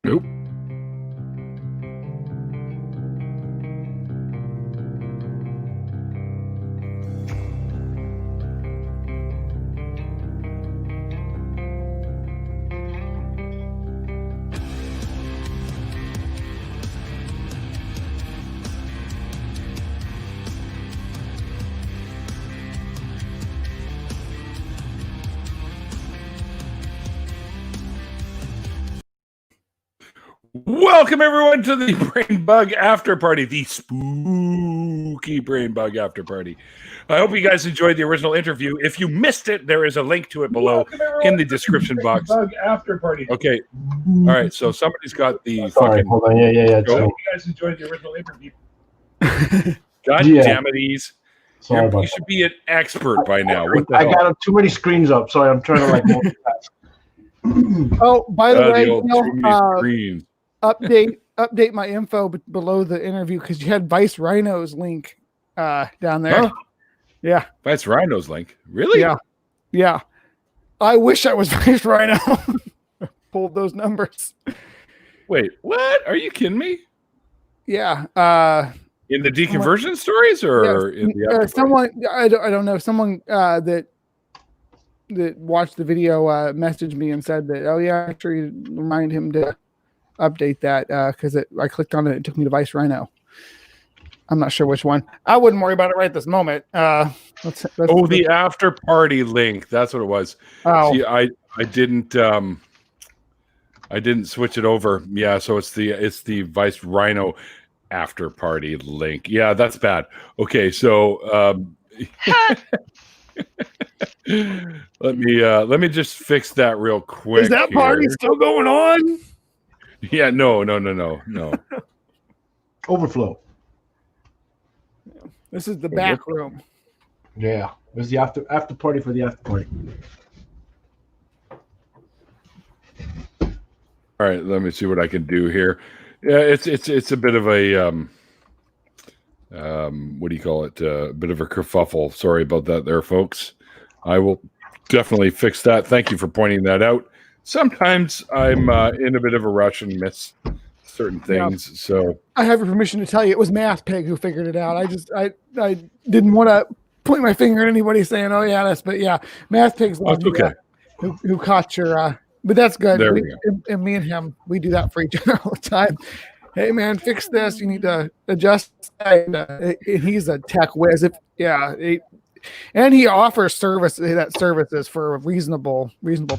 Nope. Welcome everyone to the BrainBug After Party, the spooky BrainBug After Party. I hope you guys enjoyed the original interview. If you missed it, there is a link to it below in the description box. BrainBug After Party. Okay. All right. So somebody's got the Sorry, fucking. hold on. Yeah. I hope you guys enjoyed the original interview. God Yeah. damn it, Ease. Sorry about You should be an expert by now. What the I hell? got too many screens up, so I'm trying to like multitask. Oh, by the way, the old too many screens. update my info below the interview because you had Vice Rhino's link down there. Huh? Yeah, That's Rhino's link. Really? yeah. I wish I was Vice Rhino. Pulled those numbers. Wait, what? Are you kidding me? Yeah. In the deconversion stories or in the after party? Someone I don't know. Someone that watched the video messaged me and said that, oh yeah, actually remind him to update that because I clicked on it. It took me to Vice Rhino. I'm not sure which one. I wouldn't worry about it right this moment. Let's the after party link. That's what it was. Oh. See, I didn't switch it over. Yeah, so it's the Vice Rhino after party link. Yeah, that's bad. Okay, so let me just fix that real quick. Is that party still going on? Yeah, no. Overflow. This is the back room. Yeah, it was the after party for the after party. All right, let me see what I can do here. Yeah, it's a bit of a what do you call it? A bit of a kerfuffle. Sorry about that, there, folks. I will definitely fix that. Thank you for pointing that out. Sometimes I'm in a bit of a rush and miss certain things. Yeah. So I have your permission to tell you it was MathPig who figured it out. I didn't want to point my finger at anybody saying, "Oh yeah, but yeah, MathPig's the one who caught your." But that's good. There we go. And me and him, we do that for each other all the time. Hey man, fix this. You need to adjust. And he's a tech whiz. And he offers services for reasonable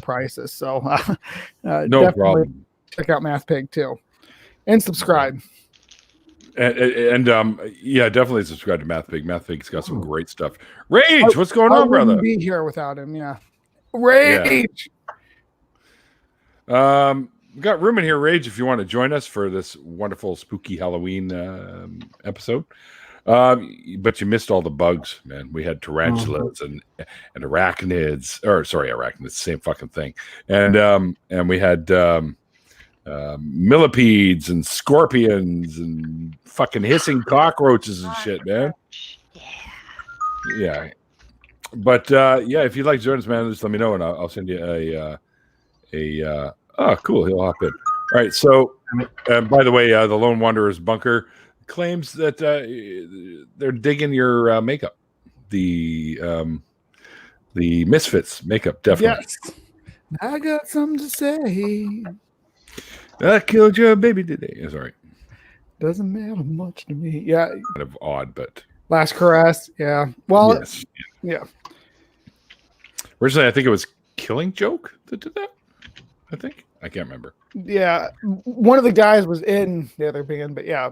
prices. So no problem. Check out MathPig too, and subscribe. And yeah, definitely subscribe to MathPig. MathPig's got some great stuff. Rage, what's going on, brother? Be here without him. Yeah, Rage. Yeah. We got room in here, Rage, if you want to join us for this wonderful spooky Halloween episode. But you missed all the bugs, man. We had tarantulas and arachnids, arachnids, same fucking thing. And we had millipedes and scorpions and fucking hissing cockroaches and shit, man. Yeah. But yeah, if you'd like to join us, man, just let me know and I'll send you oh, cool. He'll hop in. All right. So, by the way, the Lone Wanderer's bunker claims that they're digging your makeup. The Misfits makeup, definitely. Yes. I got something to say. I killed your baby today. Sorry. Doesn't matter much to me. Yeah. Kind of odd, but. Last Caress. Yeah. Well, yes. Yeah. Originally, I think it was Killing Joke that did that. I think. I can't remember. Yeah. One of the guys was in the other band, but yeah.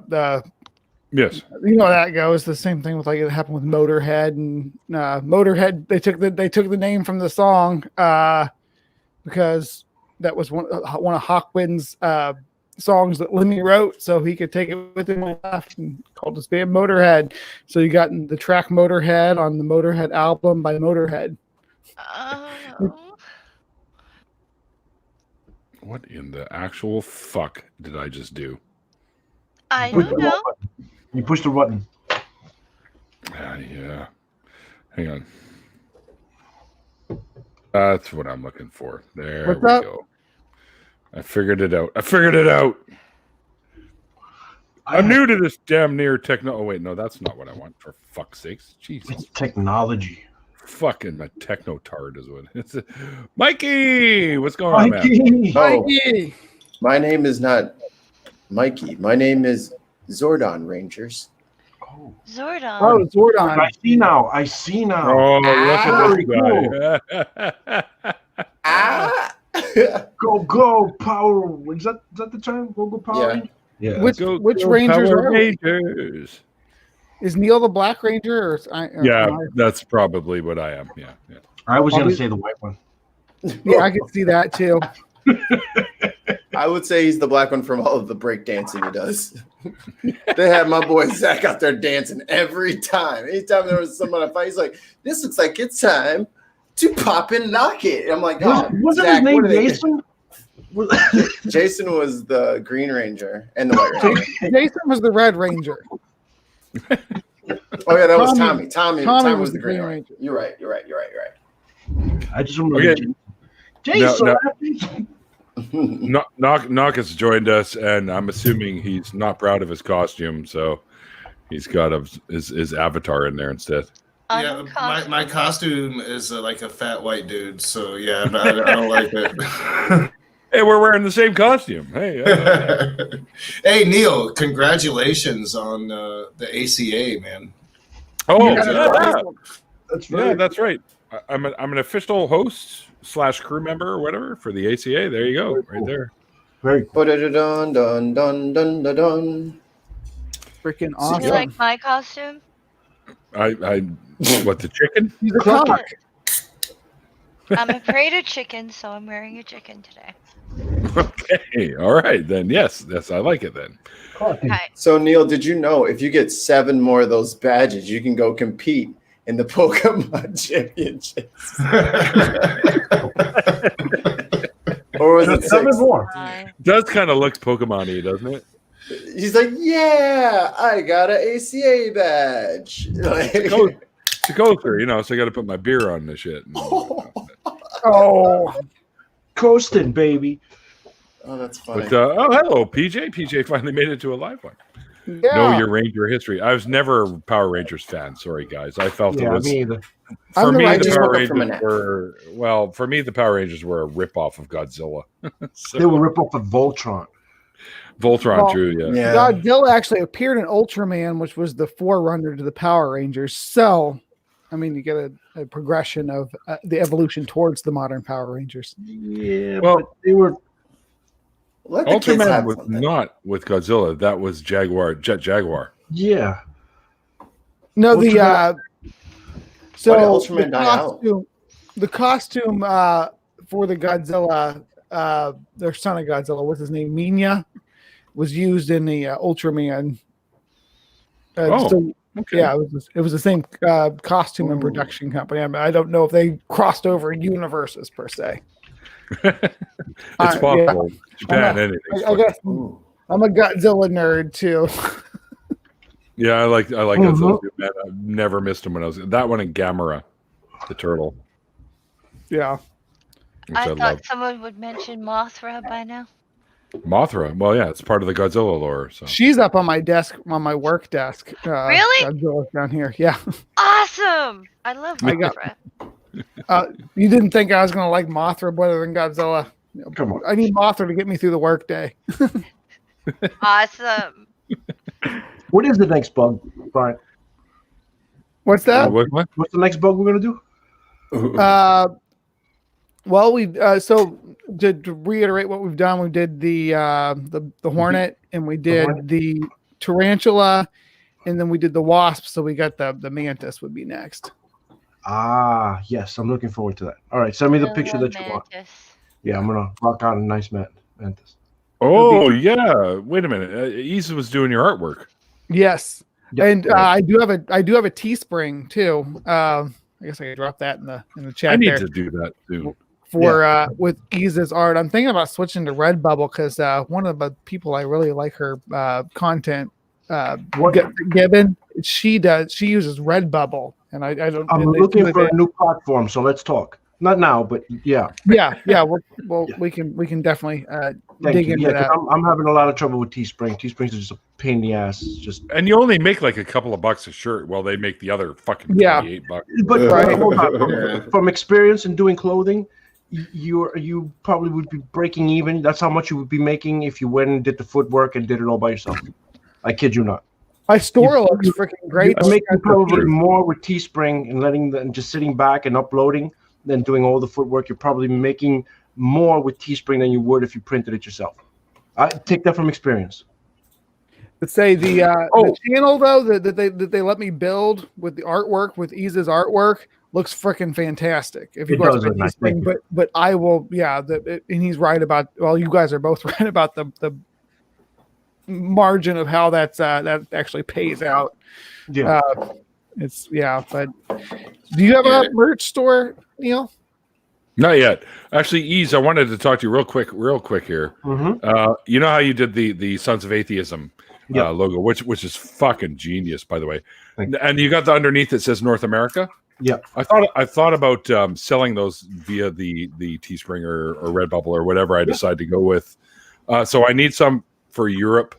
Yes. You know how that goes. The same thing with it happened with Motorhead and Motorhead. They took the name from the song because that was one of Hawkwind's songs that Lemmy wrote, so he could take it with him and left and called his band Motorhead. So you got the track Motorhead on the Motorhead album by Motorhead. What in the actual fuck did I just do? I don't know. You pushed the button. Yeah. Hang on. That's what I'm looking for. There What's we up? go. I figured it out. I'm new to this damn near techno. Oh wait, no, that's not what I want. For fuck's sakes, Jesus! It's technology. Fucking my techno tard is what it's. Mikey, what's going on, man? Mikey. My name is not Mikey. My name is Zordon Rangers. Zordon. Oh, Zordon. I see now. Oh, look at this guy. Go power. Is that the term? Go power. Yeah. Ranger? Yeah. Which Rangers Power are we? Rangers. Is Neil the Black Ranger? Or Yeah, am I- that's probably what I am. Yeah. I was gonna say the white one. yeah, I can see that too. I would say he's the black one from all of the break dancing he does. They had my boy Zach out there dancing every time. Anytime there was someone on a fight, he's like, "This looks like it's time to pop and lock it." I'm like, "Oh, Wasn't Zach, his name what are they- Jason? Jason was the Green Ranger and the White Ranger. Jason was the Red Ranger. Oh yeah, that was Tommy. Tommy was the Green Green Ranger. You're right. I just remember Okay. Jason. Knock has joined us, and I'm assuming he's not proud of his costume, so he's got his avatar in there instead. Yeah, my costume is like a fat white dude, so yeah, I don't like it. Hey, we're wearing the same costume. Hey, Hey Neil, congratulations on the ACA, man. oh That's that's right. I'm an official host / crew member or whatever for the ACA. There you go, right there. very cool. Dun dun dun dun dun dun. Freaking You awesome. like my costume? I what, the chicken? He's a cock. I'm afraid of chicken, so I'm wearing a chicken today. Okay, all right then. Yes, I like it then. Okay. So Neil, did you know if you get 7 more of those badges, you can go compete in the Pokemon Championships? Or was it 7 6? more. Does kind of look Pokemon-y, doesn't it? He's like, yeah, I got an ACA badge. Like, It's a coaster, so I got to put my beer on this shit. Oh, Coasting, baby. oh, that's funny. But hello, PJ. PJ finally made it to a live one. yeah. Know your Ranger history. I was never a Power Rangers fan. Sorry, guys. I felt it Yeah, was me either. for I'm the me. right The just Power woke up from a Rangers nap. were for me. The Power Rangers were a ripoff of Godzilla. So, They will rip off of Voltron. Voltron, Well, true. Yeah. Yeah. Godzilla actually appeared in Ultraman, which was the forerunner to the Power Rangers. So, I mean, you get a progression of the evolution towards the modern Power Rangers. Yeah, Well, but they were. Let the kids Ultraman have was something. not with Godzilla. That was Jet Jaguar. Yeah. No, Ultraman- the Why so did Ultraman the die out? costume for the Godzilla, their son of Godzilla, what's his name, Minya, was used in the Ultraman. So, Okay. yeah, it was the same costume and production company. I mean, I don't know if they crossed over universes per se. It's yeah. possible. Japan, I anything. I guess I'm a Godzilla nerd too. Yeah, I like Godzilla too, man. I've never missed him when I was that one in Gamera, the turtle, Yeah. which I I, thought love. someone would mention Mothra by now. Mothra. Well, yeah, it's part of the Godzilla lore. So She's up on my desk, on my work desk. Really? Godzilla's down here. Yeah. Awesome! I love I got- Mothra. You didn't think I was going to like Mothra better than Godzilla? Come on. I need Mothra to get me through the workday. Awesome. What is the next bug, Brian? What's that? what? What's the next bug we're gonna do? Well, we so to reiterate what we've done, we did the hornet, and we did hornet. the tarantula, and then we did the wasp. So we got the mantis would be next. Ah, yes, I'm looking forward to that. All right, send me the I picture love that you want. Mantis. Yeah, I'm gonna rock out a nice mantis. Oh yeah. Wait a minute. Isa was doing your artwork. Yes, Yeah, and yeah. I do have a Teespring too. I guess I could drop that in the chat. I need there. to do that too. For with Isa's art. I'm thinking about switching to Redbubble because one of the people I really like her content, Gibbon, she uses Redbubble, and I don't. I'm and they looking do for it- a new platform, so let's talk. Not now, but yeah. Yeah. We can definitely Thank dig you. into Yeah, 'cause that. I'm having a lot of trouble with Teespring. Teesprings are just a pain in the ass. It's just. And you only make like a couple of bucks a shirt while they make the other fucking Yeah. $28. But Right. hold on. Yeah. From experience in doing clothing, you probably would be breaking even. That's how much you would be making if you went and did the footwork and did it all by yourself. I kid you not. My store looks freaking great. I'm making probably more with Teespring and letting them just sitting back and uploading than doing all the footwork. You're probably making more with Teespring than you would if you printed it yourself. I take that from experience. Let's say the channel though that they let me build with the artwork with Ease's artwork looks freaking fantastic. If you It go does to look nice, Teespring, thank you. but I will and he's right about you guys are both right about the margin of how that actually pays out. Yeah. But do you have a merch store, Neil? Not yet. Actually, Ease, I wanted to talk to you real quick here. Mm-hmm. You know how you did the Sons of Atheism Yeah. logo, which is fucking genius, by the way. Thank you. And you got the underneath that says North America. Yeah. I thought about selling those via the Teespring or Redbubble or whatever I decide to go with. So I need some for Europe,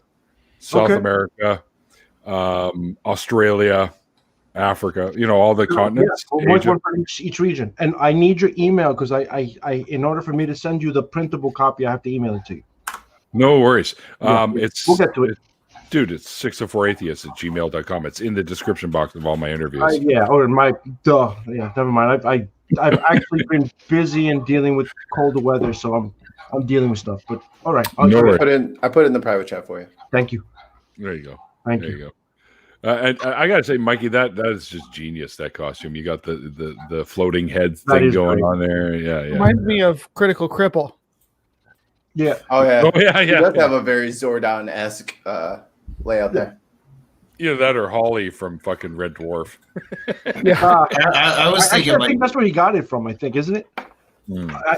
South America, Australia, Africa, all the continents. Yeah. One for each region. And I need your email because I in order for me to send you the printable copy, I have to email it to you. No worries. Yeah. We'll get to it. Dude, it's 604atheist@gmail.com. It's in the description box of all my interviews. Yeah, never mind. I've actually been busy and dealing with colder weather, so I'm dealing with stuff. But all right, I put it in the private chat for you. Thank you. There you go. Thank There you. you go. And I gotta say, Mikey, that is just genius. That costume, you got the floating head That thing is going great. on there. Yeah. Reminds me of Critical Cripple. Yeah. Oh yeah. Oh yeah, He does have a very Zordon-esque layout there. Either that or Holly from fucking Red Dwarf. I was thinking I like think that's where he got it from. I think, isn't it?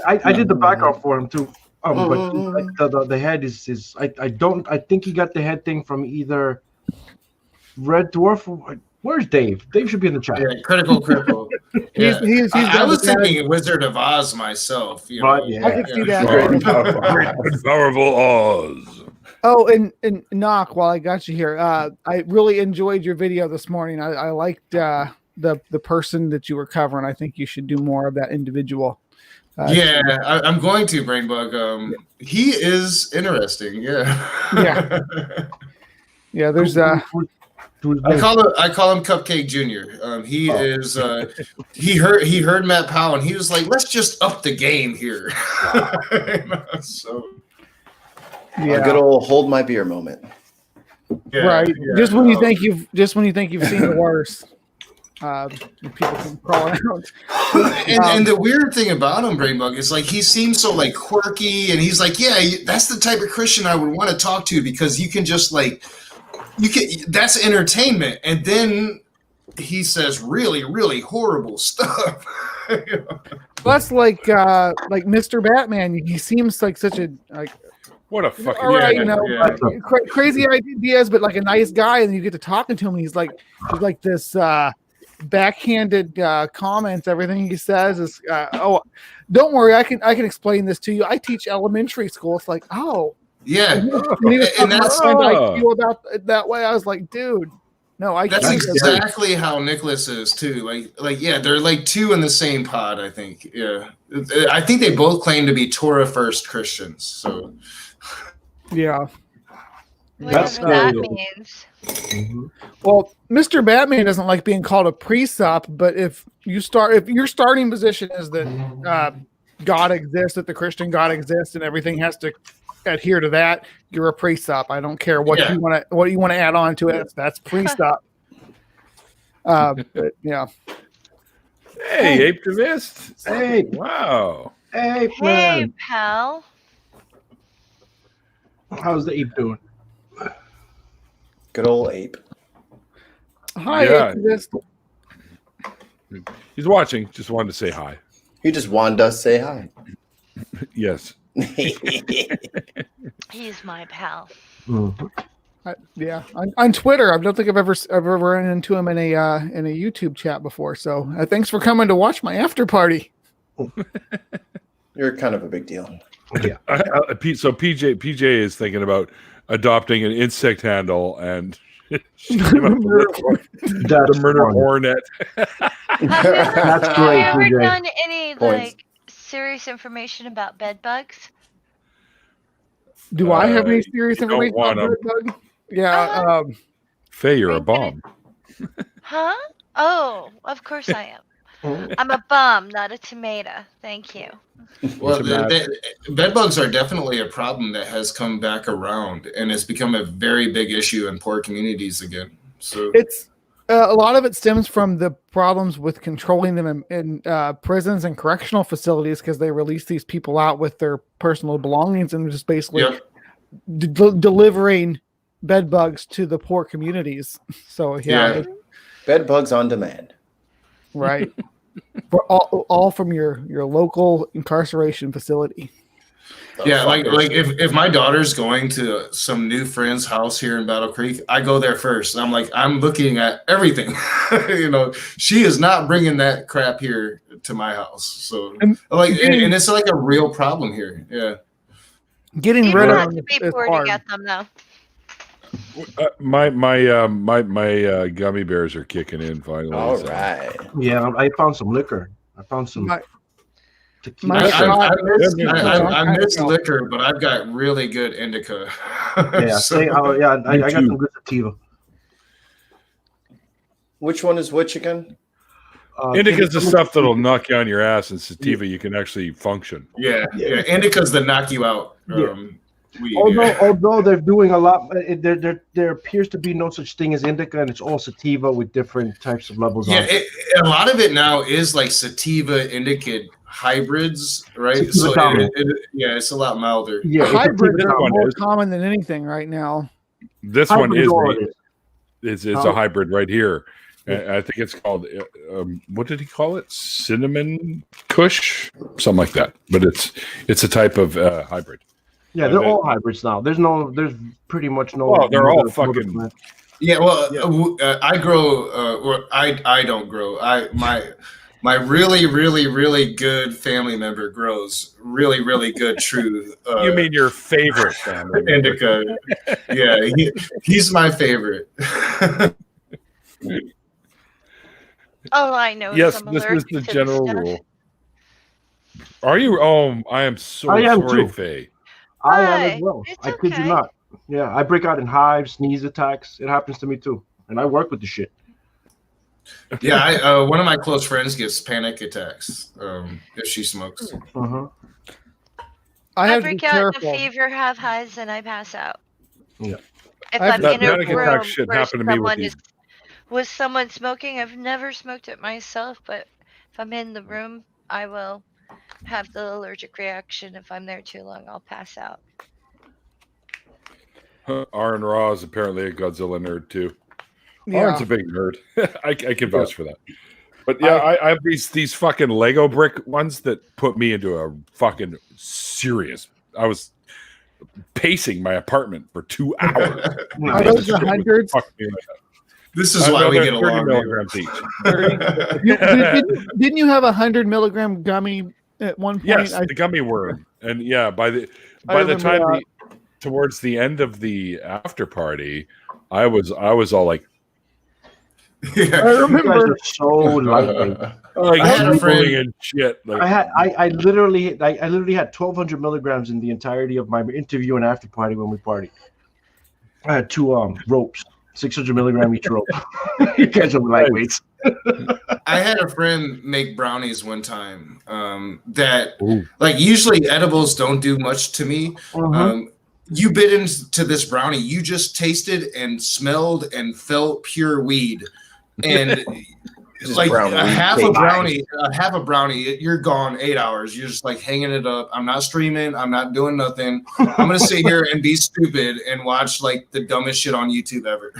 I did the background for him too. But the head is I think he got the head thing from either Red Dwarf. Where's Dave? Dave should be in the chat. Critical Cripple. Yeah. He's I was got the thinking Wizard of Oz myself. Right, Know? yeah. I can see that. Great powerful Oz. Oh, and Knock, while I got you here, I really enjoyed your video this morning. I liked the person that you were covering. I think you should do more of that individual. I'm going to BrainBug. He is interesting. Yeah. Yeah. There's I call him Cupcake Junior. He is. He heard Matt Powell and he was like, "Let's just up the game here." So. A good old hold my beer moment. Yeah, right. yeah, Just when you think you've seen the worst. People can crawl out. And the weird thing about him, BrainBug, is like he seems so like quirky, and he's like, yeah, that's the type of Christian I would want to talk to because you can just like, that's entertainment, and then he says really, really horrible stuff. That's like Mr. Batman. He seems like such a What a fucking all right, yeah. crazy ideas, but like a nice guy, and you get to talking to him, and he's like this backhanded comments. Everything he says is, don't worry, I can explain this to you. I teach elementary school. It's like, Yeah, and that's I feel about it that way. I was like, dude, no, that's exactly how Nicholas is too. Like yeah, they're like two in the same pod. I think. Yeah, I think they both claim to be Torah first Christians. So. Yeah. Whatever that means. Mm-hmm. Well, Mr. Batman doesn't like being called a pre-sup, but if your starting position is that God exists, that the Christian God exists, and everything has to adhere to that, you're a pre-sup. I don't care what you want to add on to it. That's pre-sup. But yeah. Hey, Apetivist. Hey. Wow. Hey, Hey, man. pal. How's the ape doing? Good old ape. Hi, Yeah. Atheist. He's watching. Just wanted to say hi. He just wanted us to say hi. Yes. He's my pal. Yeah, on Twitter. I don't think I've ever run into him in a YouTube chat before. So thanks for coming to watch my after party. You're kind of a big deal. Yeah. So PJ is thinking about adopting an insect handle and the murder funny. hornet. That's Have great, you ever PJ. done any Points. like serious information about bed bugs? Do I have any serious you don't information want about bed bug? Yeah. Faye, you're a bomb. Huh? Oh, of course I am. I'm a bum, not a tomato. Thank you. Well, It's bed bugs are definitely a problem that has come back around, and it's become a very big issue in poor communities again. So It's a lot of it stems from the problems with controlling them in prisons and correctional facilities because they release these people out with their personal belongings and just basically Yep. delivering bed bugs to the poor communities. So Yeah. Bed bugs on demand. right. For all from your local incarceration facility. Yeah, like if my daughter's going to some new friend's house here in Battle Creek, I go there first. I'm like, I'm looking at everything. She is not bringing that crap here to my house. So and it's like a real problem here. Yeah. Getting You rid don't of have them to be is poor to hard. get them though. My gummy bears are kicking in finally. All so. right. Yeah, I found some liquor. I found some tequila. I miss liquor, but I've got really good indica. Yeah, So- I got some good sativa. Which one is which again? Indica's the stuff that'll knock you on your ass, and sativa you can actually function. yeah. Indica's the knock you out. Weed, Although they're doing a lot, there appears to be no such thing as indica, and it's all sativa with different types of levels. Yeah, a lot of it now is like sativa indica hybrids, right? Sativa So dominant. it's a lot milder. Yeah, it's Hybrids sativa are one more is. common than anything right now. This dominant. one Hybrid all it is is. a hybrid right here. I think it's called what did he call it? Cinnamon Kush, something like that. But it's a type of hybrid. Yeah, they're all hybrids now. There's pretty much no. Well, they're all no- fucking- Yeah, well, I grow. Or I don't grow. My really, really, really good family member grows really, really good true. You mean your favorite family member? indica? Yeah, he's my favorite. All I know Yes, is I'm this is allergic the to general stuff. rule. Are you? Oh, I am so I am sorry, too. Faye. I am Hi, as well. it's I kid okay. you not. Yeah, I break out in hives, sneeze attacks. It happens to me too, and I work with the shit. Yeah, one of my close friends gets panic attacks if she smokes. Uh-huh. I I have to be break out in a careful. fever, have highs, and I pass out. Yeah. If I've- I'm That in a panic attack room shit where happened to me with someone these. is with someone smoking, I've never smoked it myself, but if I'm in the room, I will have the allergic reaction. If I'm there too long, I'll pass out. Aaron Raw is apparently a Godzilla nerd too. Yeah. Aaron's a big nerd. I can vouch for that. But yeah, I have these fucking Lego brick ones that put me into a fucking serious. I was pacing my apartment for 2 hours. Are those the hundreds? Fuck me like that. This is I why know we they're get 30 along. milligrams each. Didn't you have 100 milligram gummy at one point? Yes, the gummy worm, and yeah, by the time towards the end of the after party, I was all like, I You guys remember. are so lightweight. like I had a friend- drooling and shit. Like, I literally had 1,200 milligrams in the entirety of my interview and after party when we partied. I had two ropes, 600 milligram each rope. You guys are lightweights. I had a friend make brownies one time that, Ooh. like, usually edibles don't do much to me. You bit into this brownie, you just tasted and smelled and felt pure weed. And Just like brown a weed half cake. a brownie, you're gone 8 hours. You're just like hanging it up. I'm not streaming. I'm not doing nothing. I'm gonna sit here and be stupid and watch like the dumbest shit on YouTube ever.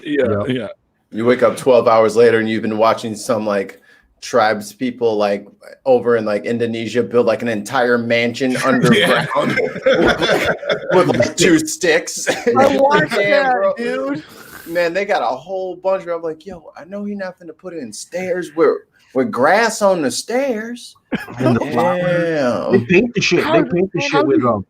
yeah. You wake up 12 hours later and you've been watching some like tribes people like over in like Indonesia build like an entire mansion underground with like 2 sticks. I watched Damn, that, bro. dude. Man, they got a whole bunch of. I'm like, yo, I know you're not going to put it in stairs. We're with grass on the stairs. And the flowers. They paint the shit. They paint the shit with You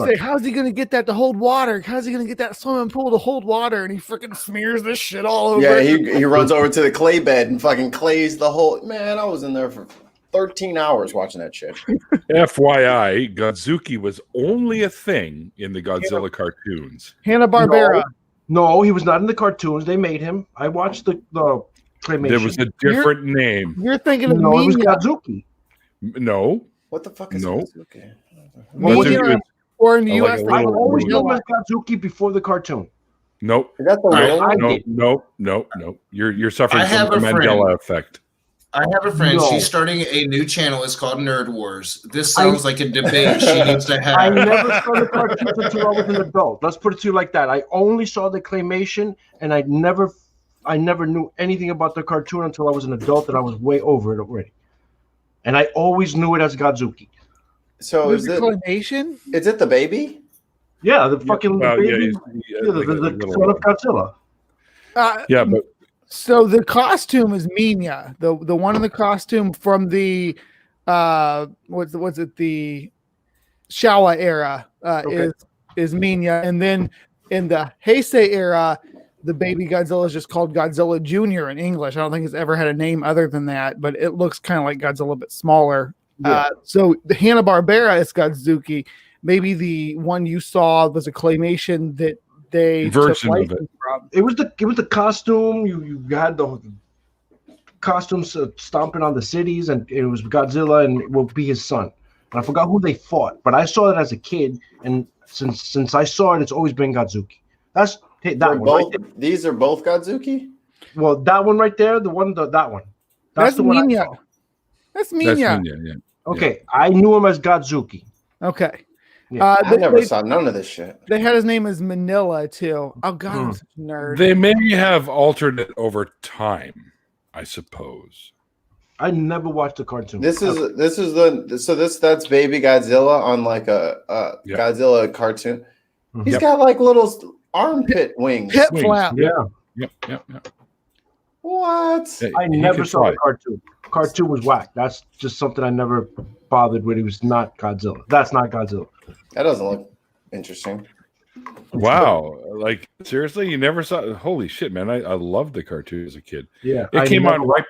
say, how's he gonna get that to hold water? How's he gonna get that swimming pool to hold water? And he freaking smears this shit all over. Yeah, he runs over to the clay bed and fucking clays the whole. Man, I was in there for 13 hours watching that shit. FYI, Godzuki was only a thing in the Godzilla cartoons. Hanna-Barbera. No, he was not in the cartoons. They made him. I watched the claymation. There was a different name. You're thinking of No, it was Minya. Godzuki. No. What the fuck is No. this? Okay. Godzuki was- Or in the I like US, a I little- always knew him as Godzuki before the cartoon. Nope. Is that the real one? No. You're suffering I have from the a friend. Mandela effect. I have a friend. No. She's starting a new channel. It's called Nerd Wars. This sounds like a debate she needs to I have. never saw the cartoons until I was an adult. Let's put it to you like that. I only saw the claymation, and I never knew anything about the cartoon until I was an adult, and I was way over it already. And I always knew it as Godzuki. So was is it it? claymation? Is it the baby? Yeah, the fucking Well, baby, like a the little- son of Godzilla. Yeah, but So the costume is Minya, the one in the costume from the what's it, the Showa era is Minya, and then in the Heisei era, the baby Godzilla is just called Godzilla Jr. in English. I don't think it's ever had a name other than that, but it looks kind of like Godzilla, but smaller. Yeah. So the Hanna-Barbera is Godzuki. Maybe the one you saw was a claymation that they Version took of it. license from. It was the costume. You had the costumes stomping on the cities, and it was Godzilla, and it will be his son. And I forgot who they fought, but I saw it as a kid, and since I saw it, it's always been Godzuki. That They're one. both, Right there. these are both Godzuki? Well, that one right there, that one. That's the one I Minya. saw. That's that's Minya. Minya, yeah. Okay, I knew him as Godzuki. Okay. Yeah. I never saw none of this shit. They had his name as Manila too. Oh god, I'm such a nerd. They may have altered it over time, I suppose. I never watched the cartoon. That's baby Godzilla on like a Yeah. Godzilla cartoon. Mhm. He's Yep. got like little armpit wings. Hip Wings. flap. Yeah, Yep. What? Hey, I he never could saw try. the cartoon. Cartoon was whack. That's just something I never bothered with. It was not Godzilla. That's not Godzilla. That doesn't look interesting. Wow. Like, seriously? You never saw? Holy shit, man. I loved the cartoon as a kid. Yeah, It came never on right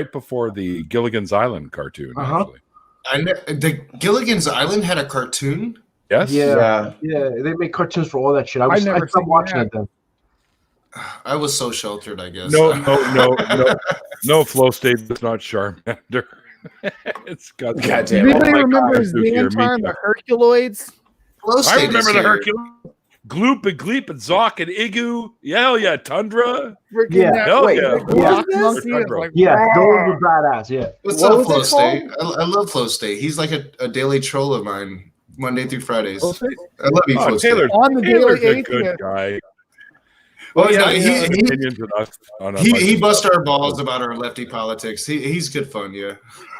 before the Gilligan's Island cartoon, Uh-huh. actually. The Gilligan's Island had a cartoon. Yes? Yeah. They make cartoons for all that shit. I never stopped seen watching that. it then. I was so sheltered, I guess. No flow state. It's not Charmander. It's got. Goddamn. Does anybody my remember God, Xantar and the Herculoids? Flow I State remember is the here. Hercules. Gloop and Gleep and Zock and Igu. Yeah, hell yeah. Tundra. Freaking Yeah. that Hell wait, yeah. rock this? monkey is Tundra. like, Yeah, "Rah." those were badass. Yeah. What's What up, was Flow it State? called? I love Flow State. He's like a daily troll of mine, Monday through Fridays. Flow State? I love you, Oh, Flow State. On the Taylor's Daily a good Atheist. guy. Well, yeah, he- he has he- opinions on us. He bust our balls about our lefty politics. He's good fun, yeah.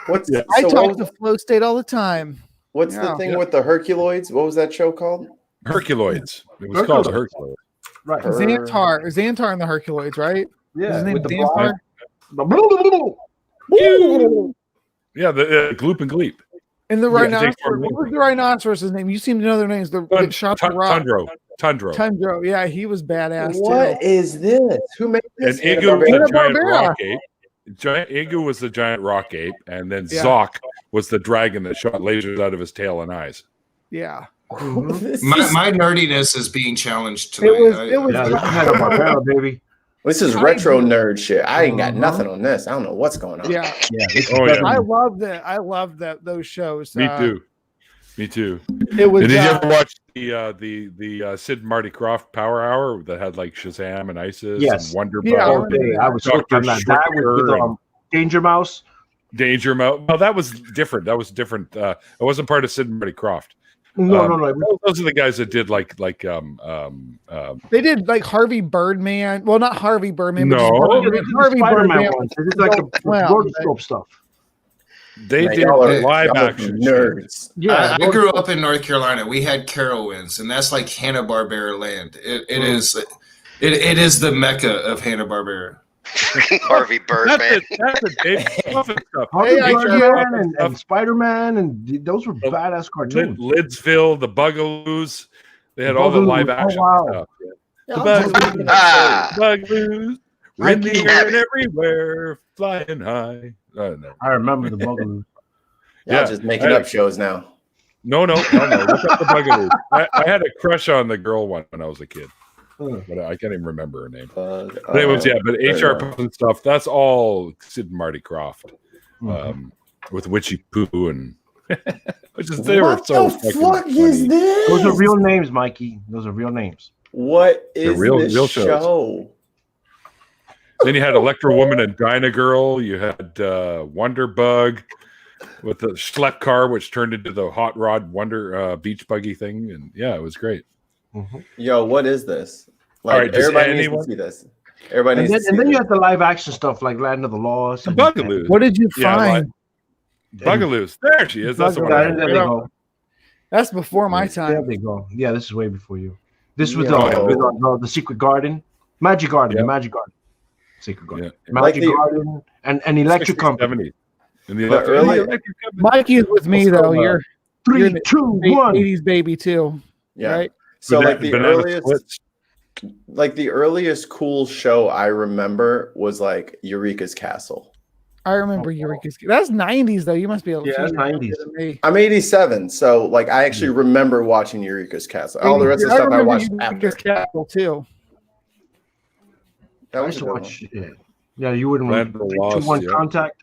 What's Yeah. I so talk what- to Flow State all the time. what's Yeah. the thing with the Herculoids? What was that show called? Herculoids. It was called Herculoids. Right. Her- Xantar and the Herculoids, right? Yeah. His name with the Xantar. Yeah, the Gloop and Gleep. And the Yeah, rhinoceros. Jake Paul. What was the rhinoceros' name? You seem to know their names. The that shot the rock. Tundro. Tundro. Yeah, he was badass What too. is this? Who made And this? Igu was Hanna-Barbera. a giant rock ape. Igu was the giant rock ape, and then Yeah. Zock was the dragon that shot lasers out of his tail and eyes. Yeah. This My nerdiness is being challenged tonight. It was Yeah, this is Hanna-Barbera, baby. This is retro nerd shit. I ain't got nothing on this. I don't know what's going on. yeah. Yeah. This is Oh, yeah. I love that. I love that those shows. Me too. It was And did you ever watch the Sid and Marty Krofft Power Hour that had like Shazam and ISIS Yes. and Wonder Yeah, Bug, all day. I was hooked on that. That was with Danger Mouse. Danger Mouse? No, that was different. It wasn't part of Sid and Marty Krofft. No. Those are the guys that did like They did like Harvey Birdman. Well, not Harvey Birdman. No. But Yeah, they just did the Harvey Spider-Man Birdman. ones. They did like the Well, rotoscope stuff. they Man, did y'all are- live y'all are action nerds. Yeah. I grew up in North Carolina. We had Carowinds, and that's like Hanna-Barbera land. It is the mecca of Hanna-Barbera. Harvey Birdman. That's it, Dave. Muffin stuff. Harvey I Birdman and Spider-Man, and those were badass cartoons. Lidsville, the Bugaloos. They had all the Bugaloos. live action Oh, wow. stuff. Yeah. Yeah, The I'm talking- Bugaloos. We're in the air and everywhere, flying high. No. I remember the Bugaloos. Y'all Yeah. just making up shows now. No. Look up the Bugaloos. I had a crush on the girl one when I was a kid, but I can't even remember her name. But anyways, but HR and stuff. That's all Sid and Marty Croft, with Witchy Poo and which is they were so fucking funny. this? Those are real names, Mikey. Those are real names. What is real this shows. show? Then you had Electro Woman and Dyna Girl. You had Wonder Bug with the Schlepp car, which turned into the hot rod Wonder beach buggy thing, and yeah, it was great. Yo, what is this? Like, All right, does everybody anyone- needs to see this. Everybody And needs then, to see you this. have the live action stuff like Land of the Lost. The and- Bugaloos. What did you Yeah, find? Bugaloos. There she is. That's the one. There they go. That's before my There time. they go. Yeah, this is way before you. This was Yo. the Secret Garden, Magic Garden, Yeah. the Magic Garden, Secret Garden, Yeah. Magic Like the- Garden, and Electric 60s, Company. 70s. And the The electric, early- electric Company. Mikey is with me Also, though. You're 3, the 2, 1. 80s baby too, Yeah. right? So Banana- like the banana earliest, splits. cool show I remember was like Eureka's Castle. I remember Eureka's. That's 90s though. You must be a Yeah, that's few years 90s. older than me. I'm 87, so like I actually remember watching Eureka's Castle. All the rest of the stuff I remember watched Eureka's after. Castle too. That I was used a to good watch. one. Yeah, you wouldn't Land remember of the 3, 2, Lost, 1 yeah. Contact.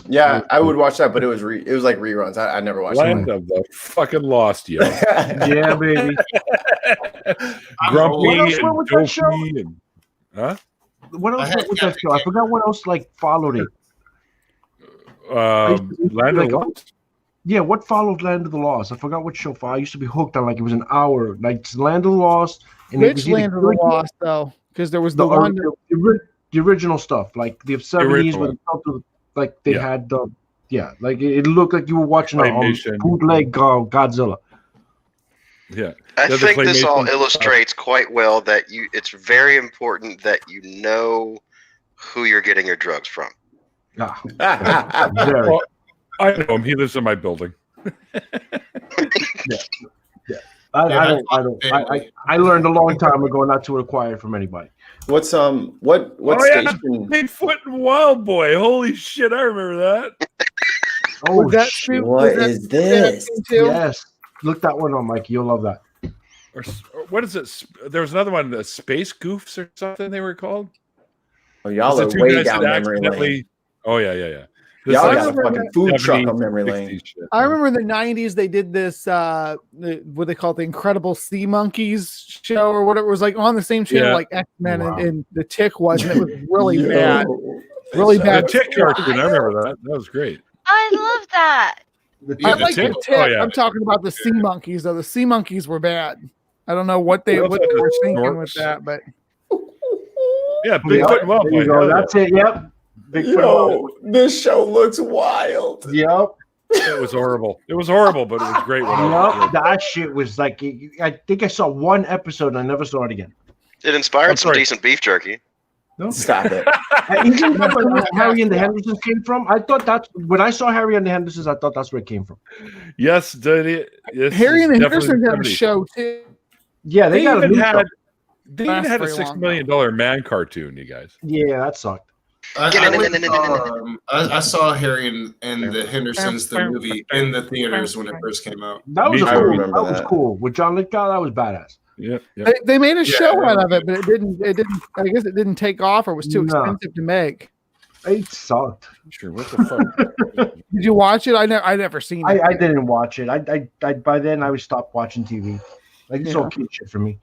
Yeah, I would watch that, but it was like reruns. I never watched Land of the fucking Lost, yo. it. Yeah, baby. Grumpy What else and went with that show? dopey and huh? What else I had went with that show? I forgot what else like followed it. Land of the Lost. Yeah, what followed Land of the Lost? I forgot what show. I used to be hooked on like it was an hour, like Land of the Lost. And it Which was either Land of the good- Lost though? Because there was The, the one. the original stuff, like the 70s, original where one. they felt like they Yeah. had the like it looked like you were watching a Claymation. bootleg Godzilla. Yeah. I The other think this all Claymation stuff. illustrates quite well that it's very important that you know who you're getting your drugs from. Ah, very. Well, I know him. He lives in my building. I learned a long time ago not to acquire from anybody. What's what Oh, yeah. station? Bigfoot and Wild Boy. Holy shit, I remember that. Oh, Was that shit. Snoop- What was that is Snoop this? Dogg too? Yes. Look that one on, Mikey. You'll love that. Or what is it? There was another one, the Space Goofs or something they were called. Oh, y'all It's are the two way guys down that memory lane. accidentally- Oh yeah. This Y'all like got a fucking food truck 70s, on memory lane. 60s shit. I remember in the 90s they did this what they call it, the Incredible Sea Monkeys show or whatever. It was like on the same channel Yeah. like X-Men Wow. and the Tick was, and it was really Yo. bad. Really The bad. Tick cartoon. I remember that. That was great. I love that. I The like the Tick? Tick. Oh, yeah. I'm talking about the Sea Monkeys though. The Sea Monkeys were bad. I don't know what they What were about the thinking with Snorks? that, but Yeah, Bigfoot and Wild There Boy. you go. Yeah, That's it. Yep. Big Yo, this show looks wild. Yep. it was horrible. It was horrible, but it was great. When I was a Yep. kid. That shit was like, I think I saw one episode and I never saw it again. It inspired I'm some sorry. decent beef jerky. Stop it. Even where Harry and the Hendersons came from, I thought that's when I saw Harry and the Hendersons, I thought that's where it came from. Yes, yes, Harry and the definitely Hendersons had a 70s. show too. Yeah, they got a even new had show. they even Last had a very $6 long. million man cartoon. You guys. Yeah, that sucked. I saw Harry and the Hendersons, the movie, in the theaters when it first came out. That was Me a too. cool. remember That was that. cool with John Lithgow. That was badass. Yeah. They made a Yeah, show I out of it, but it didn't. I guess it didn't take off, or was too No. expensive to make. It sucked. Sure. What the fuck? Did you watch it? I never seen it. I didn't watch it. I by then I would stop watching TV. Like it's Yeah. all kid shit for me.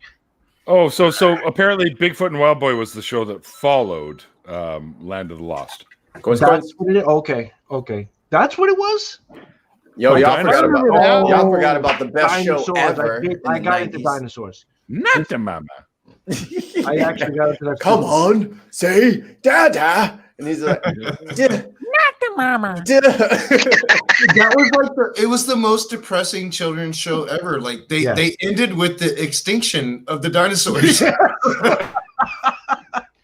Oh, so apparently Bigfoot and Wild Boy was the show that followed Land of the Lost. That's what it is. Okay. That's what it was. Yo, y'all Dinosaurs. forgot about Oh, y'all forgot about the best show Dinosaurs. ever. I in the got into 90s. dinosaurs. Not the mama. I actually got into that. Come on, say Dada, and he's like, "Dada." That was like It was the most depressing children's show ever. Like they ended with the extinction of the dinosaurs.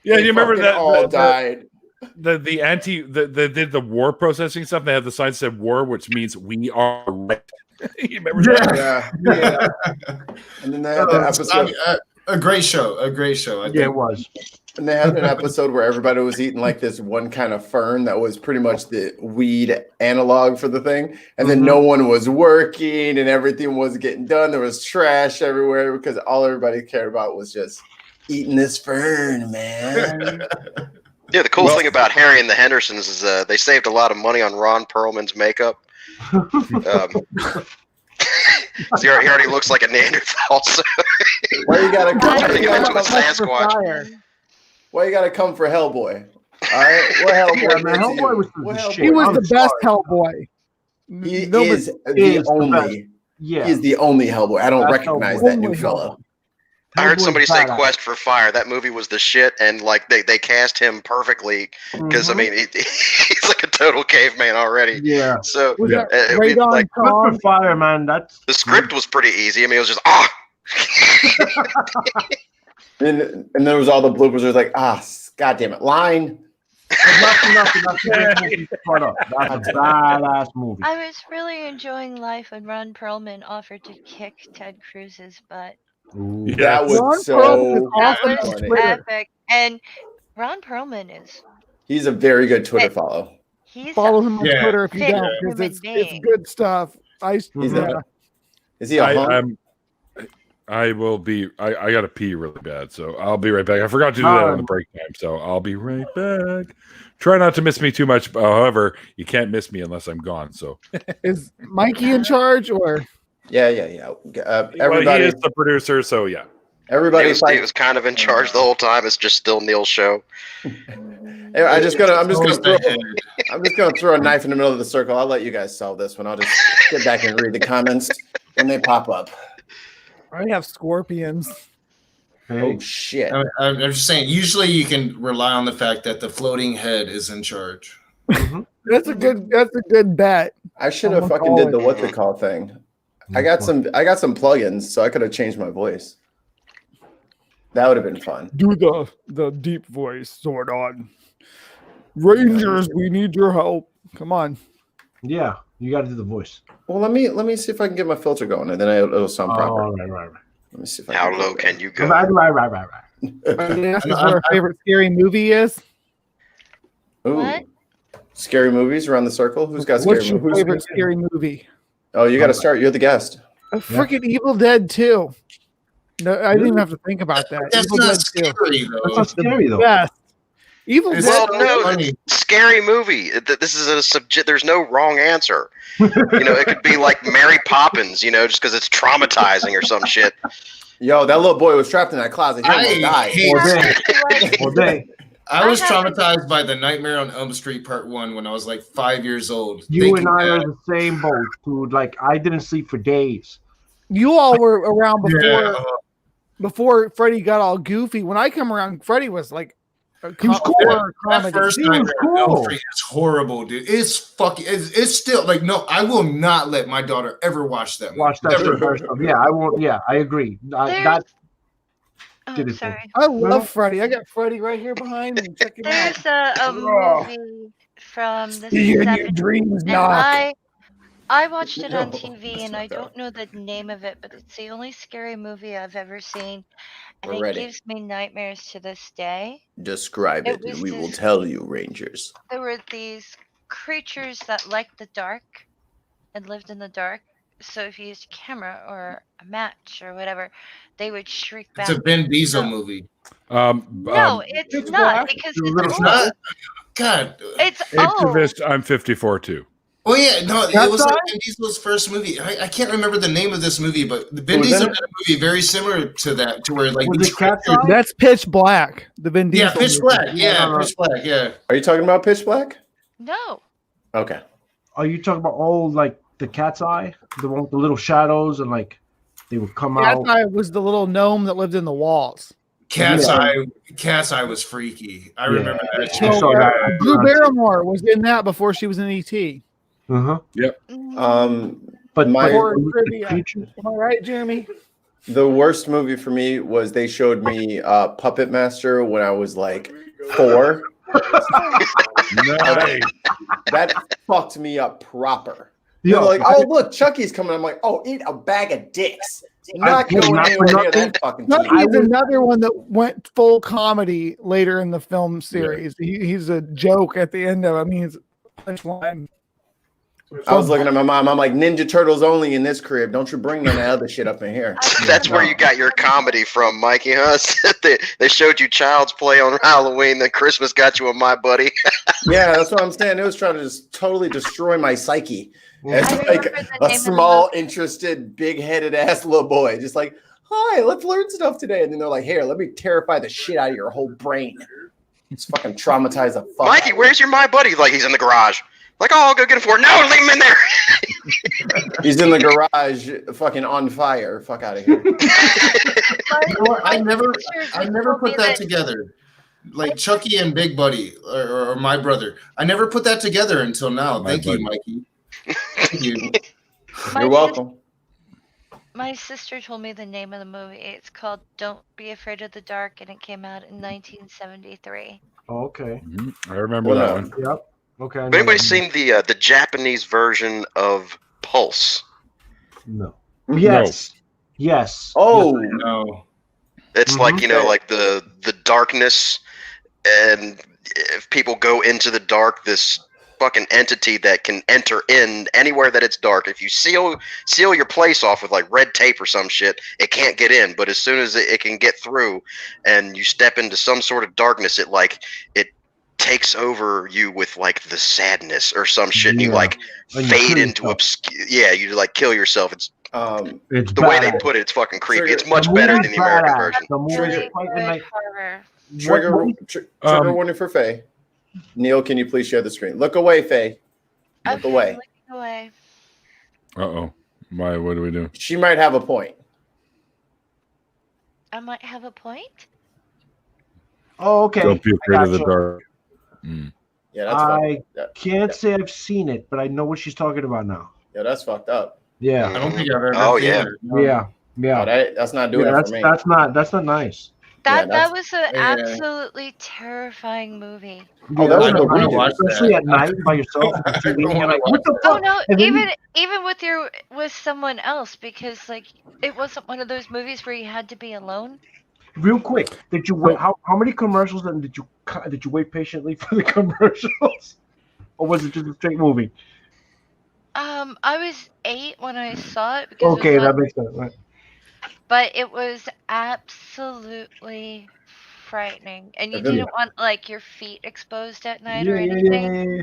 Yeah, They you remember fucking that all died. they did the war processing stuff. They had the sign that said "war," which means we are right. You remember that? Yeah. And then they had the episode. A great show. I think. Yeah, it was. And they had an episode where everybody was eating like this one kind of fern that was pretty much the weed analog for the thing. And then no one was working and everything was getting done. There was trash everywhere because all everybody cared about was just eating this fern, man. Yeah, the cool thing about Harry and the Hendersons is they saved a lot of money on Ron Perlman's makeup. He already looks like a Neanderthal. So Why you gotta turning him into a come? Sasquatch? Why you gotta come for Hellboy? All right, what Hellboy? Man, did to Hellboy you? was What the Hellboy? shit. He was I'm the best sorry. Hellboy. He Nobody- is is the the only. Yeah. He is the only Hellboy. I don't That's recognize Hellboy. that new Only fella. I heard Hellboy's somebody say badass. Quest for Fire. That movie was the shit, and like they cast him perfectly because I mean he's like a total caveman already. Yeah. So Was Yeah. that we, Radon like Quest for Tom? Fire, man. That's the script was pretty easy. I mean, it was just And there was all the bloopers. It was like, god damn it, line. nothing. Shut up. That's a badass movie. I was really enjoying life when Ron Perlman offered to kick Ted Cruz's butt. Ooh. Yeah. That was Ron so Perlman is That awesome was on Twitter. epic. And Ron Perlman is He's a very good Twitter follow. he's Follow a him on Yeah. Twitter if you fit don't, because human it's being. good stuff. He's Yeah. Is he a hunk? I will be. I got to pee really bad, so I'll be right back. I forgot to do that on the break time, so I'll be right back. Try not to miss me too much. However, you can't miss me unless I'm gone. So Is Mikey in charge or? Yeah. well, Everybody, he is the producer, so yeah. everybody. Steve was kind of in charge the whole time. It's just still Neil's show. I'm just gonna Always throw, the head. I'm just gonna throw a knife in the middle of the circle. I'll let you guys solve this one. I'll just get back and read the comments when they pop up. I have scorpions. Oh shit! I'm just saying. Usually, you can rely on the fact that the floating head is in charge. That's a good bet. I should have fucking did the what they call thing. I got some plugins, so I could have changed my voice. That would have been fun. Do the deep voice, sword on. Rangers, we need your help. Come on. Yeah, you got to do the voice. Well, let me see if I can get my filter going, and then it'll sound proper. Oh, right. Let me see if I How can low can you go? Right. Are you asking what our favorite scary movie is? Ooh. What? Scary movies around the circle. Who's got scary What's your movies? favorite scary movie? Oh, you got to start. You're the guest. A freaking Evil Dead 2. No, I didn't even have to think about that. That's Evil not Dead 2. scary though. That's not scary though. Best. Evil It's Dead. Well, no, funny. scary movie. This is a subject. There's no wrong answer. It could be like Mary Poppins. Just because it's traumatizing or some shit. Yo, that little boy was trapped in that closet. He almost I died. hate All day. I was I haven't- traumatized by the Nightmare on Elm Street Part 1 when I was like 5 years old. You thinking and I are that- the same boat, dude. Like I didn't sleep for days. You all were around Yeah. before Freddy got all goofy. When I come around, Freddy was like He was cool. horror That comedy. first He was Nightmare on Elm cool. Street is horrible, dude. It's fucking. It's still like no. I will not let my daughter ever watch that. Watch that Ever. shit first. Yeah, I won't. Yeah, I agree. That Oh, Did it- sorry. I love Freddy. I got Freddy right here behind me. Check it out. There's a movie from the See you in your 70s, dreams, and knock. I watched it on No, TV, and I don't know the name of it, but it's the only scary movie I've ever seen, and We're it ready. gives me nightmares to this day. Describe It it, and was we will this- tell you, Rangers. There were these creatures that liked the dark and lived in the dark. So if you used a camera or a match or whatever, they would shriek back. It's a Ben Diesel No. movie. No, it's Pitch not Black. because It's a it's It's not. God. It's old. Activist, I'm 54 too. Oh yeah, no, That's it was like all? Ben Diesel's first movie. I can't remember the name of this movie, but Ben Was Diesel that had a movie very similar to that, to where like Was these it Cat's creatures- Eye? That's Pitch Black. The Vin Diesel. yeah, Pitch movie. Black, yeah, Uh, Pitch Black, yeah. Are you talking about Pitch Black? No. Okay. are you talking about old like the Cat's Eye, the one with the little shadows and like they would come That out? guy was the little gnome that lived in the walls. Cat's Yeah. Eye was freaky. I Yeah. remember that. I shit. saw that. Drew Barrymore was in that before she was in ET. Uh-huh. Mm, But But my Horror the trivia. creature- Am I right, Jeremy? The worst movie for me was they showed me Puppet Master when I was like 4. Nice. That fucked me up proper. Yo, They're like, oh look, Chucky's coming. I'm like, oh, eat a bag of dicks. Not I- going not for anywhere near nothing. that fucking Chucky TV. is another one that went full comedy later in the film series. He's a joke at the end of it. I mean, he's a punchline. I was looking at my mom. I'm like, Ninja Turtles only in this crib. Don't you bring none of that other shit up in here. That's where you got your comedy from, Mikey, huh? they showed you Child's Play on Halloween, then Christmas got you a My Buddy. Yeah, that's what I'm saying. It was trying to just totally destroy my psyche. As I like remember the a name of the small, movie. interested, big-headed ass little boy. Just like, hi, let's learn stuff today. And then they're like, here, let me terrify the shit out of your whole brain. It's fucking traumatize the fuck. Mikey, out of where's your My Buddy? He's like, he's in the garage. Like, oh, I'll go get him for it. No, leave him in there. you. He's in the garage, fucking on fire. Fuck out of here. You know what? I never Told put me that together. Like Chucky and Big Buddy or my brother. I never put that together until now. My Thank buddy. you, Mikey. Thank you. You're welcome. My sister told me the name of the movie. It's called Don't Be Afraid of the Dark, and it came out in 1973. Oh, okay. Mhm. I remember Well, that no. one. Yep. Okay. I Have know anybody that. seen the Japanese version of Pulse? No. Yes. Yes. Oh, No. It's like, you know, Okay. like the darkness, and if people go into the dark, this fucking entity that can enter in anywhere that it's dark. If you seal your place off with like red tape or some shit, it can't get in. But as soon as it can get through, and you step into some sort of darkness, it takes over you with like the sadness or some shit, and you Yeah. like And you fade kill into yourself. you like kill yourself. It's It's the way they badass. put it. It's fucking creepy. Trigger- It's much The better than movie's the American badass. version. The movie Really is quite good like horror. trigger warning for Faye. Neil, can you please share the screen? Look away, Faye. Look Okay, away. looking away. Uh-oh. Why? What do we do? She might have a point. I might have a point. Oh, okay. Don't be afraid of the gotcha. dark. Mm. Yeah, that's fucked. I can't say I've seen it, but I know what she's talking about now. Yeah, that's fucked up. Yeah. I don't think I've ever Oh, seen yeah. it. No. Yeah. No, Yeah. that's not doing Yeah, it for me. that's not nice. That that's- was an yeah. absolutely terrifying movie. Oh, that was I the don't want to region. watch Especially that. at night by yourself. I don't You're wanna like, what the Oh fuck? no, And then even with someone else, because like it wasn't one of those movies where you had to be alone. Real quick, did you wait? How many commercials and did you wait patiently for the commercials, or was it just a straight movie? I was 8 when I saw it because Okay, it was that on, makes sense. Right. but it was absolutely frightening, and you I've been- didn't want like your feet exposed at night Yeah, or yeah, anything. yeah.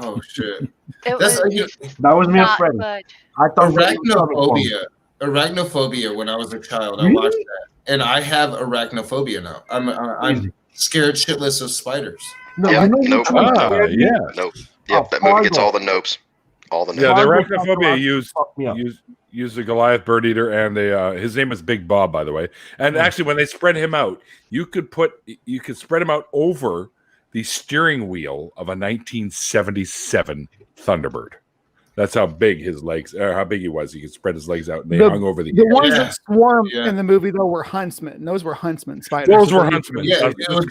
Oh shit. It That's was you- That was me and not Freddie. good. I thought Freddie was coming for me. Arachnophobia when I was a child. I Really? watched that. And I have arachnophobia now. I'm scared shitless of spiders. No, Yeah, you know nope. which one Ah, scared me? yeah. Nope. Oh, Yep, that movie gets Fargo. all the nopes. All the Yeah, nopes. the Fargo arachnophobia fucked me up. used the Goliath bird eater, and his name is Big Bob, by the way. And actually, when they spread him out, you could spread him out over the steering wheel of a 1977 Thunderbird. That's how big his legs, how big he was. He could spread his legs out, and they The- hung over the. The ones Yeah. that swarm Yeah. in the movie though were huntsmen. Those were huntsmen spiders. Those were huntsmen. Yeah, I was it was- just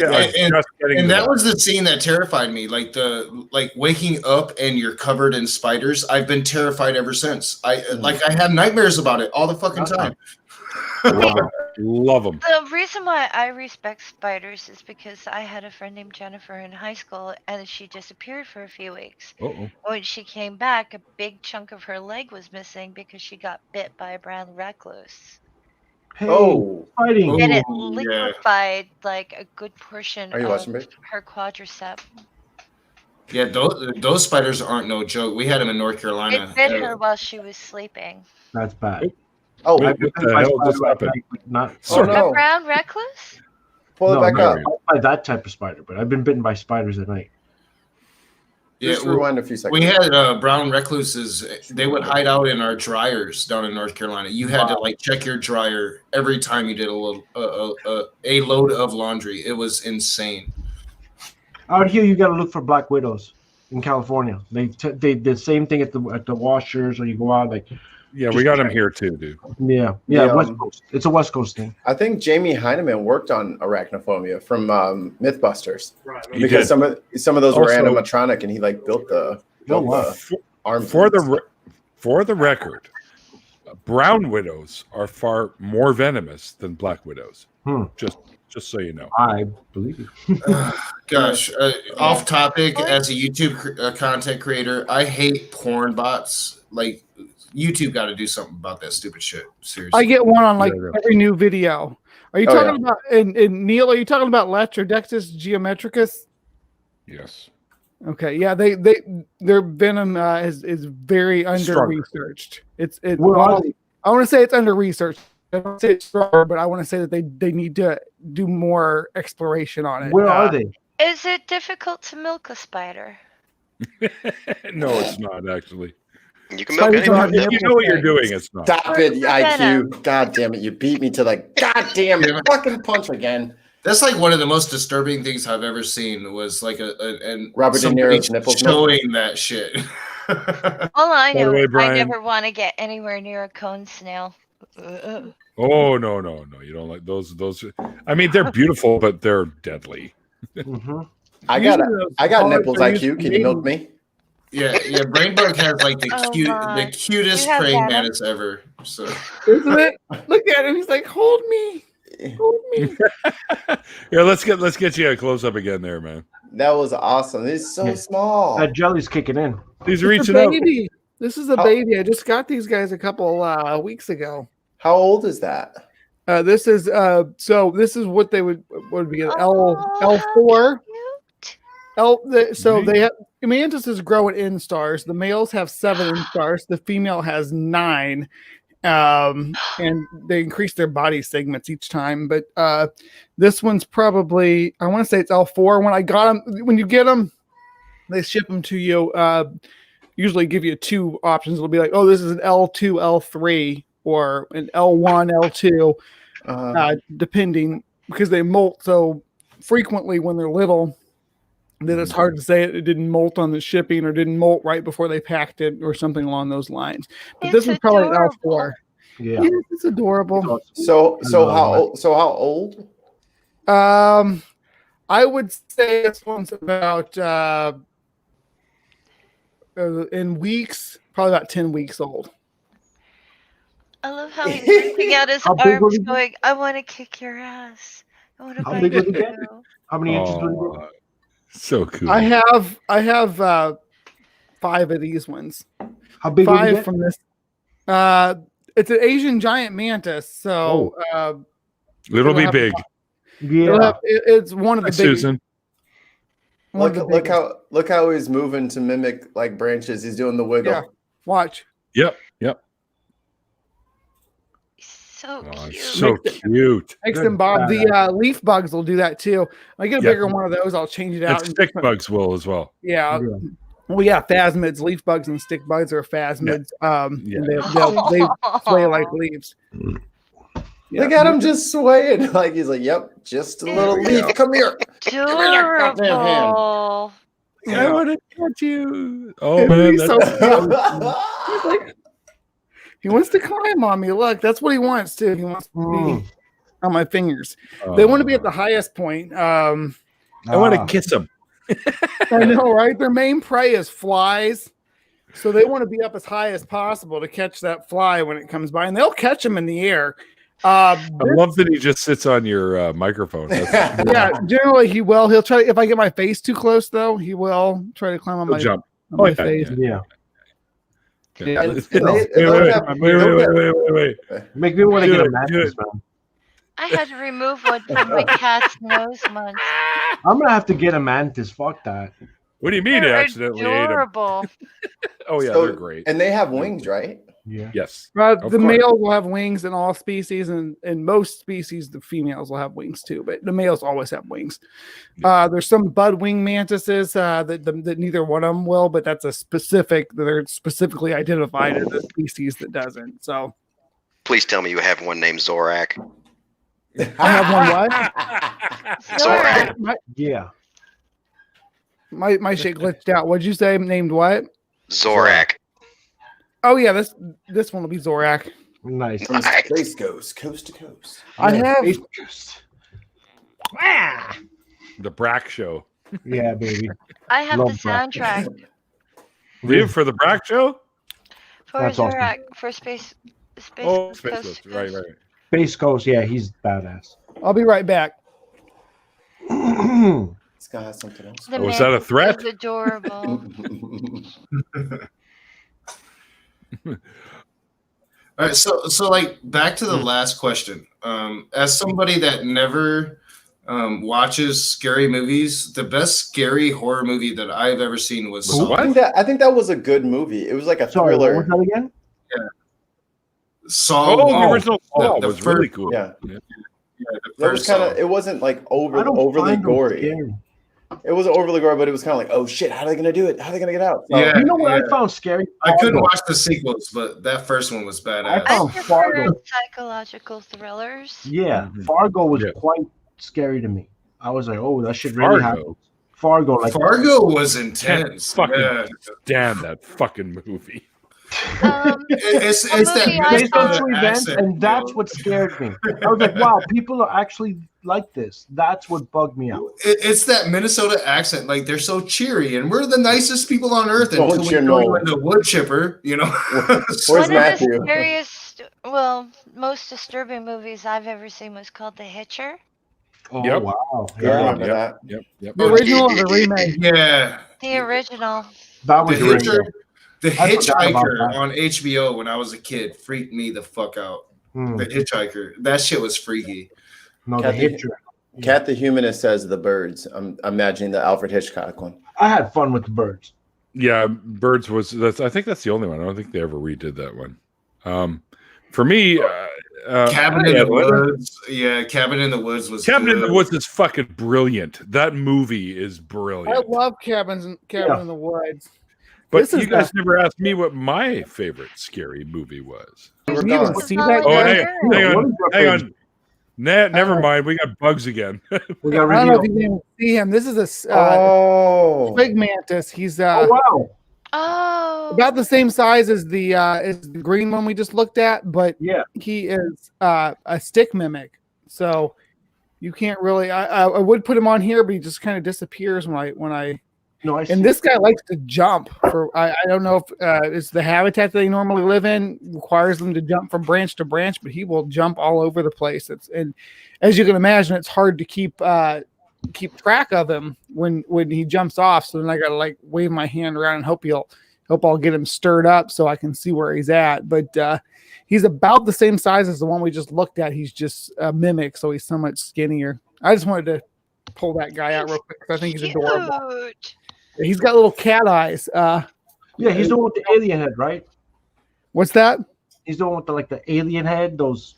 getting And to that was the scene that terrified me. Like waking up and you're covered in spiders. I've been terrified ever since. I have nightmares about it all the fucking time. Love them. The reason why I respect spiders is because I had a friend named Jennifer in high school, and she disappeared for a few weeks. Uh-oh. When she came back, a big chunk of her leg was missing because she got bit by a brown recluse. Hey, Oh, fighting. And it Ooh, yeah. liquefied like a good portion Are you of watching, babe? her quadricep. Yeah, those spiders aren't no joke. We had them in North Carolina. It bit her while she was sleeping. That's bad. oh, Wait, I've been what bit the by hell just spider at happened? night, but not Oh, A no. brown recluse? pull it back not up. by that type of spider, but I've been bitten by spiders at night. Yeah, Just rewind a few seconds. we had brown recluses. They would hide out in our dryers down in North Carolina. You had to like check your dryer every time you did a load of laundry. It was insane. Out here, you got to look for black widows in California. They the same thing at the washers, or you go out like Yeah, we got him here too, dude. Yeah, West Coast. It's a West Coast thing. I think Jamie Heineman worked on arachnophobia from MythBusters He because did. some of those were Also- animatronic, and he like built the arm. For the record, brown widows are far more venomous than black widows. Just so you know. I believe you. Gosh, off topic. As a YouTube content creator, I hate porn bots. Like, YouTube got to do something about that stupid shit. Seriously, I get one on like Yeah. every new video. Are you talking about and Neil? Are you talking about Latrodectus geometricus? Yes. Okay, yeah, their venom is very under Stronger. researched. It's Where are they? I want to say it's under researched. I don't say it's stronger, but I want to say that they need to do more exploration on it. Where are they? Is it difficult to milk a spider? No, it's not actually. You can milk Spiders any don't part have of it. If you know what you're doing, it's not. Stop it, IQ! God damn it! You beat me to the goddamn fucking punch again. that's like one of the most disturbing things I've ever seen. Was like and Robert De somebody Niro's nipples showing that shit. All I By the know way, is I Brian- never want to get anywhere near a cone snail. Oh no, you don't like those. I mean, they're beautiful, but they're deadly. Mm-hmm. I Usually got those nipples, cards are IQ. Can you milk me? Yeah, BrainBug has like the Oh my. the cutest You have praying that, huh? mantis ever. So Isn't it? Look at him. He's like, hold me. Hold me. Here, let's get you a close up again, there, man. That was awesome. It's so Yeah. small. That jelly's kicking in. He's It's a reaching out. baby. This is a Oh. baby. I just got these guys a couple weeks ago. How old is that? This is this is what they would be an Oh, L4. Cute. They have mantises grow in instars. The males have 7 instars. The female has 9, and they increase their body segments each time. But this one's probably, I want to say it's L4. When I got them, when you get them, they ship them to you. Usually give you 2 options. It'll be like, oh, this is an L2, L3, or an L1, L2, depending, because they molt so frequently when they're little that it's hard to say it didn't molt on the shipping or didn't molt right before they packed it or something along those lines. But this It's is probably an adorable. L4. Yeah. Yes, it's adorable. So how old? I would say this one's about in weeks, probably about 10 weeks old. I love how he's looking at his How big will arms he be? going, I want to kick your ass. I want to How bite big will he you. get? How many inches do you Oh, so cool. I have 5 of these ones. How big will you 5 get? from this. It's an Asian giant mantis, so It'll be have- big. Yeah. it's one of the Hi, biggest. Susan. One of the biggest. Look how he's moving to mimic like branches. He's doing the wiggle. Yeah. Watch. Yep. So Oh, cute. so cute. Thanks, Good and Bob. badass. The leaf bugs will do that too. I get a Yeah. bigger one of those. I'll change it out. And stick bugs will as well. Yeah. Yeah. Well, yeah, phasmids, leaf bugs, and stick bugs are phasmids. Yeah. And they sway like leaves. Yeah. Look at him just swaying. Like he's like, yep, just a little leaf. Come here. Adorable. I want to catch you. Oh And man, he's so that's- cute. He wants to climb on me. Look, that's what he wants too. He wants to be on my fingers. They want to be at the highest point. I want to kiss him. I know, right? Their main prey is flies. So they want to be up as high as possible to catch that fly when it comes by, and they'll catch them in the air. I love that he just sits on your microphone. That's, Yeah, generally he will. He'll try. If I get my face too close, though, he will try to climb on he'll my, jump. on my yeah, face. Yeah. Yeah, it's- Wait. Make me want to Do get a it, do mattress, it. man. I had to remove one from my cat's nose once. I'm gonna have to get a mantis. Fuck that. What do you mean he They're accidentally ate him? adorable. Oh yeah, So- they're great. And they have wings, right? Yeah. Yes. Of the course. males will have wings in all species, and in most species, the females will have wings too. But the males always have wings. There's some bud wing mantises that neither one of them will, but that's a specific. They're specifically identified as a species that doesn't. So Please tell me you have one named Zorak. I have one. What? Zorak. Yeah. My shit glitched out. What'd you say? Named what? Zorak. Oh yeah, this one will be Zorak. Nice. From Space Ghost, coast to coast. I have Space Ghost. The Brack Show. Yeah, baby. I have Love the Brack. soundtrack Live for the Brack Show? for That's awesome. Zorak for Space Oh, Coast Space to Ghost. Right, Coast. right. Space Ghost. Yeah, he's badass. I'll be right back. This guy has something else. The Oh, is that a man threat? is adorable. All right, so like back to the last question. As somebody that never watches scary movies, the best scary horror movie that I've ever seen was Ooh, Saw. what? I think that was a good movie. It was like a Sorry, what was thriller. that again? Saw. Oh, the one. original Saw the was really first- cool. Yeah. Yeah, the That was first kind Saw. of. It wasn't like I don't overly find them gory. scary. It wasn't overly gory, but it was kind of like, oh shit, how are they gonna do it? How are they gonna get out? So, Yeah. You know what yeah. I found scary? I couldn't Fargo. watch the sequels, but that first one was badass. I I found prefer Fargo. psychological thrillers. Yeah, Mhm. Fargo was Yeah. quite scary to me. I was like, oh, that shit really happened. Fargo. Fargo, like Fargo was intense. Fucking Yeah. damn that fucking movie. It's A that movie I based on saw- true events, accent, and that's you know? what scared me. I was like, wow, people are actually like this. That's what bugged me out. It's that Minnesota accent. Like they're so cheery, and we're the nicest people on earth Don't until we you throw know? you into wood chipper. You know. Where's One of the Matthew? scariest, well, most disturbing movies I've ever seen was called The Hitcher. Oh Yep. wow, I yeah, remember Yep. that. Yep. The original or the remake? Yeah. The original. that The was Hitcher, great. the I forgot about Hitchhiker that. on HBO when I was a kid freaked me the fuck out. Hmm. The Hitchhiker, that shit was freaky. No, the Kathy- Hitcher. Cat the Humanist says the birds. I'm imagining the Alfred Hitchcock one. I had fun with the birds. Yeah, Birds was. I think that's the only one. I don't think they ever redid that one. For me, Cabin in the Woods. Yeah, Cabin in the Woods was Cabin in good. the Woods is fucking brilliant. That movie is I brilliant. love Cabin in the Woods. But this you is guys never asked me what my favorite scary movie was. You didn't even see that Oh, guy? hang What on. is your Hang on. favorite? Never mind. We got bugs again. We got I don't know if revealed. you didn't even see him. This is a Oh, twig mantis. He's Oh wow, Oh. about the same size as the green one we just looked at, but yeah. he is a stick mimic. So you can't really. I would put him on here, but he just kind of disappears when I. No, I see. And this guy likes to jump. I don't know if it's the habitat that they normally live in requires them to jump from branch to branch, but he will jump all over the place. And as you can imagine, it's hard to keep track of him when he jumps off. So then I gotta like wave my hand around and hope I'll get him stirred up so I can see where he's at. But he's about the same size as the one we just looked at. He's just a mimic, so he's so much skinnier. I just wanted to pull that guy out real quick because I think he's adorable. Cute. He's got little cat eyes. Yeah, he's the one with the alien head, right? What's that? He's the one with the alien head. Those.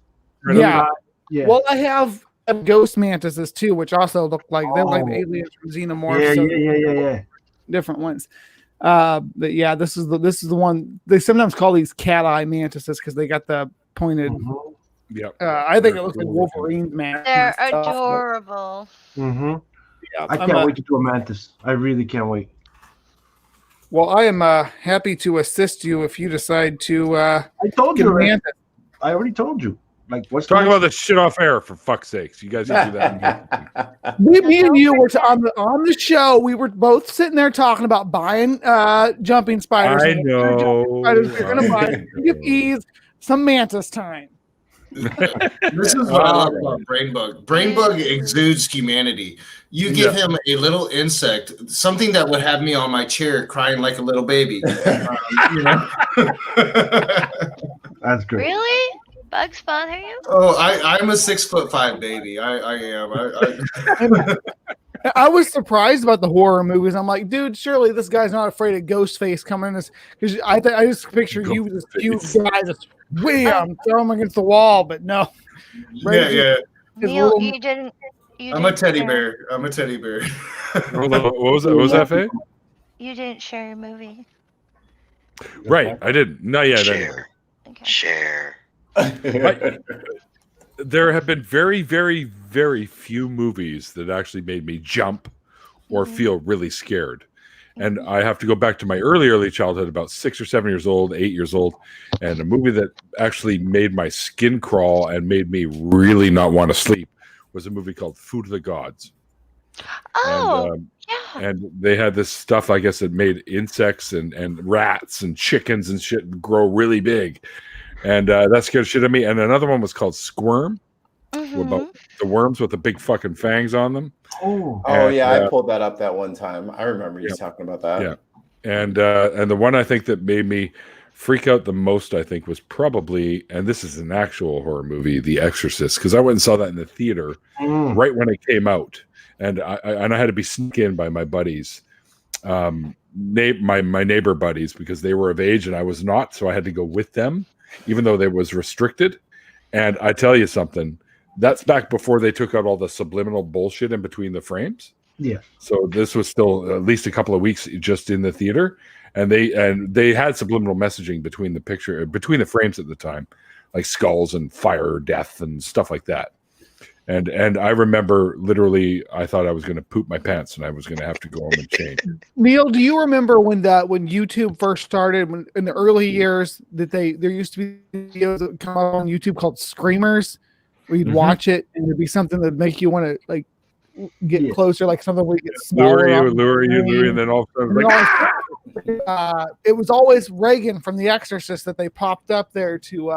Yeah. Yeah. Well, I have ghost mantises too, which also look like they're like the Oh. aliens from Xenomorph. yeah, so yeah. different ones. But yeah, this is the one they sometimes call these cat eye mantises because they got the pointed. Mhm. Yep. I think it looks like Wolverine's man. They're adorable. Mhm. Yeah, I can't wait to do a mantis. I really can't wait. Well, I am happy to assist you if you decide to I told get you a already. mantis. I already told you. Like, what's Talk the about this shit off air for fuck's sakes. You guys can do that. Me and you were on the show. We were both sitting there talking about buying jumping spiders. I know. You're gonna buy ease some mantis time. This is what I love about BrainBug. BrainBug exudes humanity. You give him a little insect, something that would have me on my chair crying like a little baby. You know? That's great. Really? Bugs bother you? Oh, I'm a 6'5" baby. I am. I was surprised about the horror movies. I'm like, dude, surely this guy's not afraid of Ghostface coming in this because I just picture you with this huge guy just wham, throw him against the wall, but no. Yeah. His Neil, little- you didn't. I'm a teddy bear. I'm a teddy bear. Hold on, what was that? What was that, Faye? You didn't share your movie. Right, I didn't. Not yet. Anyway. Share. Okay. Share. There have been very, very, very few movies that actually made me jump or feel really scared. And I have to go back to my early childhood, about 6 or 7 years old, 8 years old, and a movie that actually made my skin crawl and made me really not want to sleep was a movie called Food of the Gods. Oh, And, and they had this stuff, I guess, that made insects and rats and chickens and shit grow really big. And that scared shit out of me. And another one was called Squirm, about the worms with the big fucking fangs on them. Oh, Yeah, I pulled that up that one time. I remember you talking about that. Yeah. And the one I think that made me freak out the most, I think, was probably, and this is an actual horror movie, The Exorcist, because I went and saw that in the theater right when it came out. And I had to be sneaked in by my buddies, my neighbor buddies, because they were of age and I was not, so I had to go with them, even though they was restricted. And I tell you something, that's back before they took out all the subliminal bullshit in between the frames. Yeah. So this was still at least a couple of weeks just in the theater, and they had subliminal messaging between the frames at the time, like skulls and fire, death, and stuff like that. And I remember literally, I thought I was going to poop my pants and I was going to have to go home and change. Neil, do you remember when YouTube first started? When in the early years, that there used to be videos that would come out on YouTube called Screamers, where you'd watch it and there'd be something that make you want to like get closer, like something where you get lure you, and then all of a sudden, like, it was always Reagan from The Exorcist that they popped up there to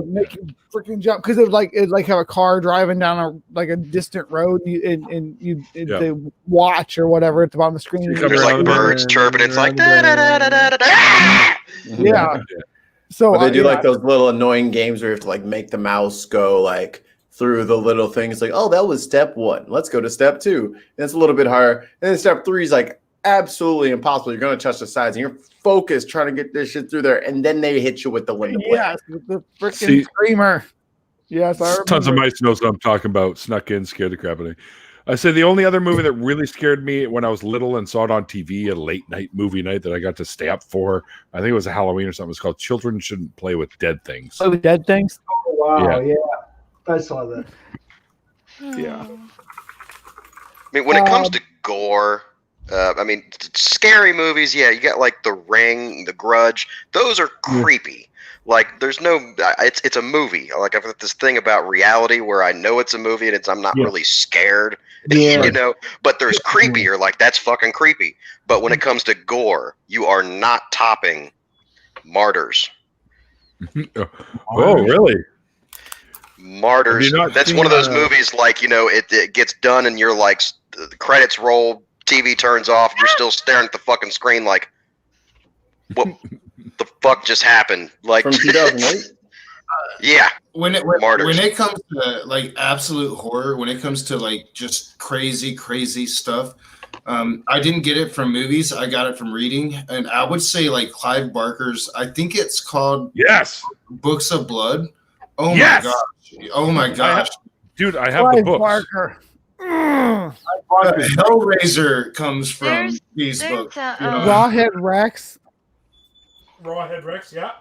make you freaking jump, because it was like have a car driving down a distant road and you they watch or whatever at the bottom of the screen. There's like birds chirping. It's like da da da da da da. Yeah. So but they do like those little annoying games where you have to like make the mouse go like through the little things. Like, oh, that was step 1. Let's go to step 2. And it's a little bit harder. And then step 3 is like absolutely impossible. You're going to touch the sides and you're focused trying to get this shit through there. And then they hit you with the window. Yes, the freaking screamer. Yes, I remember. Tons of mice knows what I'm talking about. Snuck in, scared the crap out of me. I said the only other movie that really scared me when I was little and saw it on TV, a late night movie night that I got to stay up for, I think it was a Halloween or something. It was called Children Shouldn't Play with Dead Things. Play with dead things? Oh, wow. Yeah. I saw that. Yeah. I mean, when it comes to gore, scary movies, you got like The Ring, The Grudge. Those are creepy. Like, there's no, it's a movie. Like, I've got this thing about reality where I know it's a movie and I'm not really scared, you know. But there's creepier. Like, that's fucking creepy. But when it comes to gore, you are not topping Martyrs. Oh, really? Martyrs. That's one of those movies, like, you know, it gets done and you're like, the credits roll, TV turns off, you're still staring at the fucking screen like, what the fuck just happened? Like, from 2008? Yeah. When it comes to like absolute horror, when it comes to like just crazy stuff, I didn't get it from movies. I got it from reading, and I would say like Clive Barker's. I think it's called Books of Blood. Oh my gosh! Oh my gosh, dude! I have the books. Barker. Hellraiser comes from these books. Rawhead Rex. Rawhead Rex, yeah.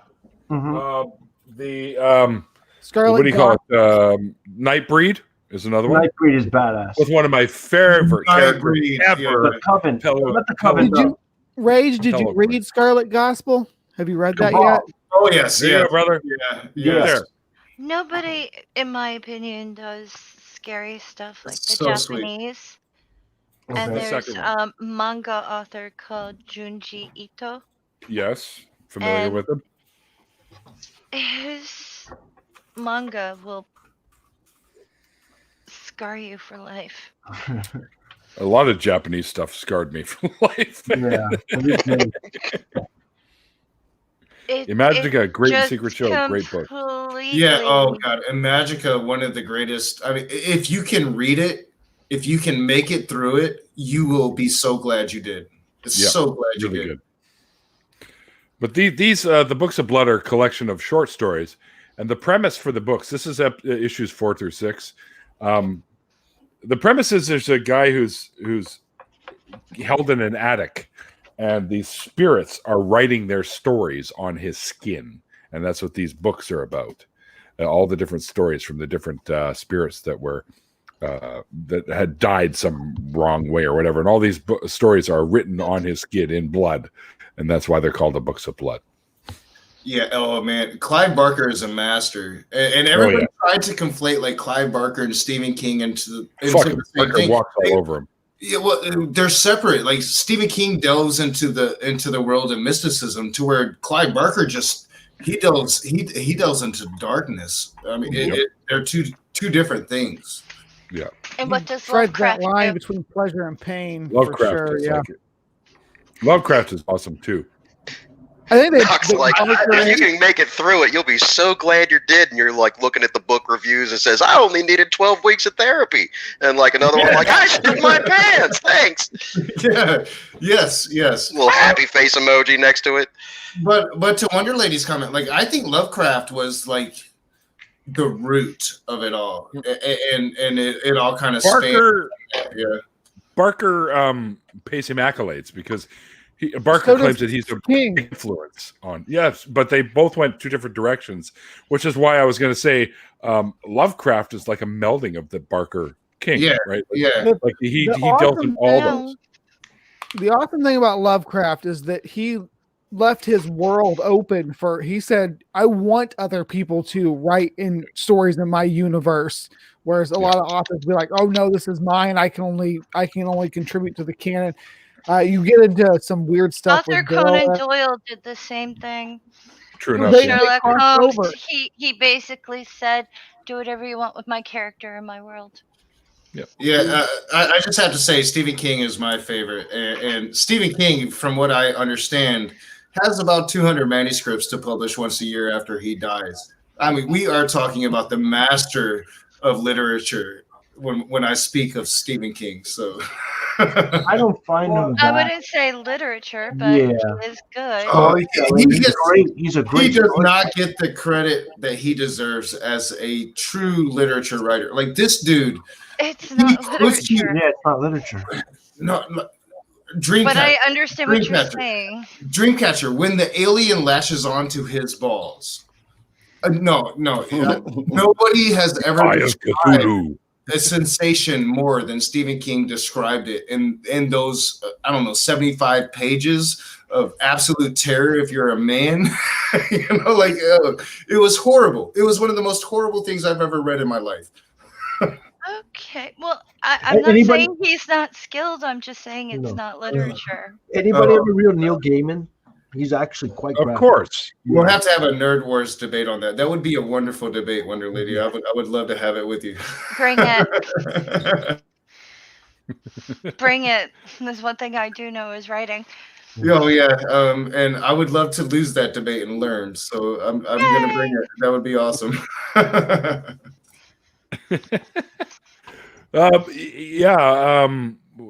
Scarlet. What do you call it? Nightbreed is another one. Nightbreed is badass. With one of my favorite characters ever. The Coven. Not the Coven. Rage, did you read Scarlet Gospel? Have you read that yet? Oh yes, yeah, brother. Yeah. Nobody, in my opinion, does scary stuff like the So sweet. Japanese. Okay. And there's Second a manga author called Junji Ito. Yes, familiar with him. His manga will scar you for life. A lot of Japanese stuff scarred me for life. Yeah. Imagica, Great and Secret Show, great book. Yeah. Oh god, Imagica, one of the greatest. I mean, if you can read it, if you can make it through it, you will be so glad you did. So glad you did. Good. But these the Books of Blood are a collection of short stories, and the premise for the books. This is issues 4 through 6. The premise is there's a guy who's held in an attic, and these spirits are writing their stories on his skin, and that's what these books are about. All the different stories from the different spirits that were that had died some wrong way or whatever, and all these stories are written on his skin in blood, and that's why they're called the Books of Blood. Yeah. Oh man, Clive Barker is a master, and everybody tried to conflate like Clive Barker and Stephen King into the same Barker thing. walks all over him. Yeah, well, they're separate. Like Stephen King delves into the world of mysticism, to where Clive Barker just he delves into darkness. I mean, they're two different things. Yeah. And what does Treads Lovecraft that line do? between pleasure and pain. Lovecraft for sure, is yeah. like it. Lovecraft is awesome too. I think Doc's like, if you can make it through it, you'll be so glad you did. And you're like looking at the book reviews and says, I only needed 12 weeks of therapy. And like another one, like, I shit my pants. Thanks. Yeah. Yes. Little happy face emoji next to it. But to Wonder Lady's comment, like I think Lovecraft was like the root of it all, and it all kind of Barker. Yeah. Barker pays him accolades because Barker claims that he's a King. big influence on. Yes, but they both went two different directions, which is why I was going to say Lovecraft is like a melding of the Barker King. Yeah, right. yeah. Like he The dealt in all those. The awesome thing about Lovecraft is that he left his world open for. He said, "I want other people to write in stories in my universe." Whereas a lot of authors be like, "Oh no, this is mine. I can only contribute to the canon." You get into some weird stuff. Author with Conan Doyle. Doyle did the same thing. True enough. They- Yeah. Sherlock crossed Holmes, over. he basically said, do whatever you want with my character in my world. Yeah, I just have to say Stephen King is my favorite, and Stephen King, from what I understand, has about 200 manuscripts to publish once a year after he dies. I mean, we are talking about the master of literature when I speak of Stephen King. So I don't find him. I That. wouldn't say literature, but Yeah. he is good. Oh, He's great. He's a great. he does storyteller. not get the credit that he deserves as a true literature writer. Like this dude, It's not quotes you- literature. Yeah, it's not literature. no, Dreamcatcher. But I understand what you're Dreamcatcher. saying. Dreamcatcher, when the alien lashes onto his balls. Nobody has ever Eye of described Cthulhu. a sensation more than Stephen King described it in those 75 pages of absolute terror. If you're a man, it was horrible. It was one of the most horrible things I've ever read in my life. Okay. Well, I'm not Anybody- saying he's not skilled. I'm just saying it's No. not literature. Anybody ever read Neil Gaiman? He's actually quite. Of graphic. course. We'll have to have a Nerd Wars debate on that. That would be a wonderful debate, Wonder Lady. I would love to have it with you. Bring it. Bring it. There's one thing I do know is writing. Oh yeah, and I would love to lose that debate and learn. So I'm gonna bring it. That would be awesome.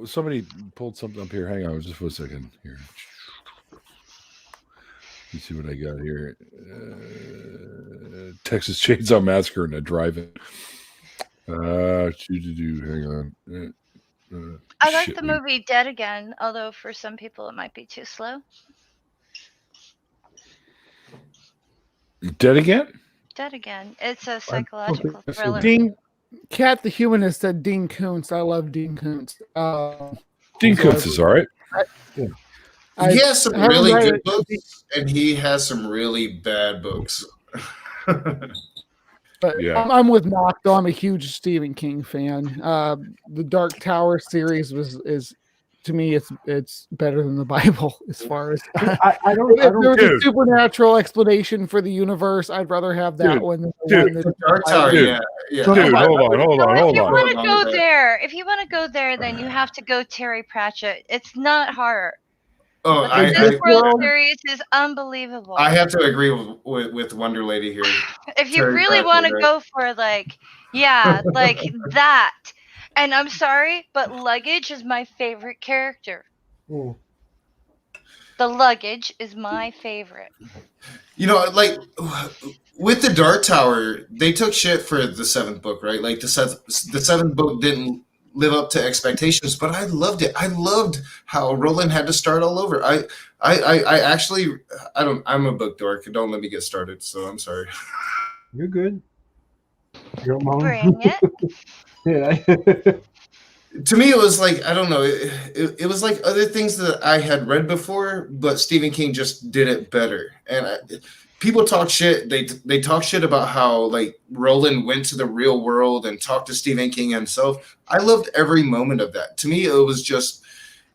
Somebody pulled something up here. Hang on just for a second here. Let's see what I got here. Texas Chainsaw Massacre in a drive-in. Hang on. I like the movie Dead Again, although for some people it might be too slow. Dead Again? Dead Again. It's a psychological that's thriller. Cat the Humanist said Dean Koontz. I love Dean Koontz. Dean Koontz is all right. He has some haven't really read good it. books, and he has some really bad books. But Yeah. I'm with Mock, though. I'm a huge Stephen King fan. The Dark Tower series is to me it's better than the Bible as far as I don't. if there was a Dude. supernatural explanation for the universe, I'd rather have that Dude. one than the Dude. one that Dark Tower, Dude. yeah. Dude, hold on. If you on. want to Hold go on. there, then you have to go Terry Pratchett. It's not hard. Oh, But I, the I, Discworld series is unbelievable. I have to agree with Wonder Lady here. If you Terry really Pratchett, want to right? go for like that, and I'm sorry, but Luggage is my favorite character. Ooh. The Luggage is my favorite. You know, like with the Dark Tower, they took shit for the seventh book, right? Like the seventh book didn't live up to expectations, but I loved it. I loved how Roland had to start all over. I'm a book dork. Don't let me get started. So I'm sorry. You're good. You're mom. Bring it. Yeah. To me, it was like, I don't know, it was like other things that I had read before, but Stephen King just did it better. And people talk shit. They talk shit about how like Rowling went to the real world and talked to Stephen King himself. I loved every moment of that. To me, it was just,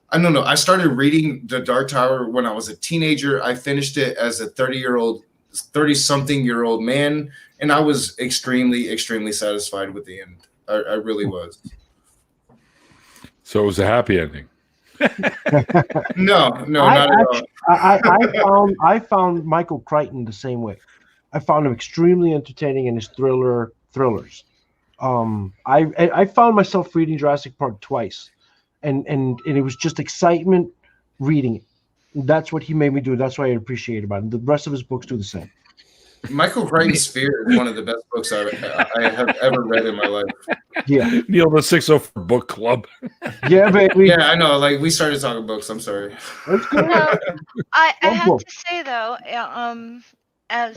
I don't know. I started reading The Dark Tower when I was a teenager. I finished it as a 30-something-year-old man, and I was extremely, extremely satisfied with the end. I really was. So it was a happy ending. No, not at all. I found Michael Crichton the same way. I found him extremely entertaining in his thrillers. I found myself reading Jurassic Park twice, and it was just excitement reading it. That's what he made me do. That's what I appreciate about him. The rest of his books do the same. Michael Crichton's Fear is one of the best books I have ever read in my life. Yeah. Neil, the 604 book club. Yeah, baby. Yeah, I know. Like, we started talking books. I'm sorry. That's good. Well, I One have book. to say though, as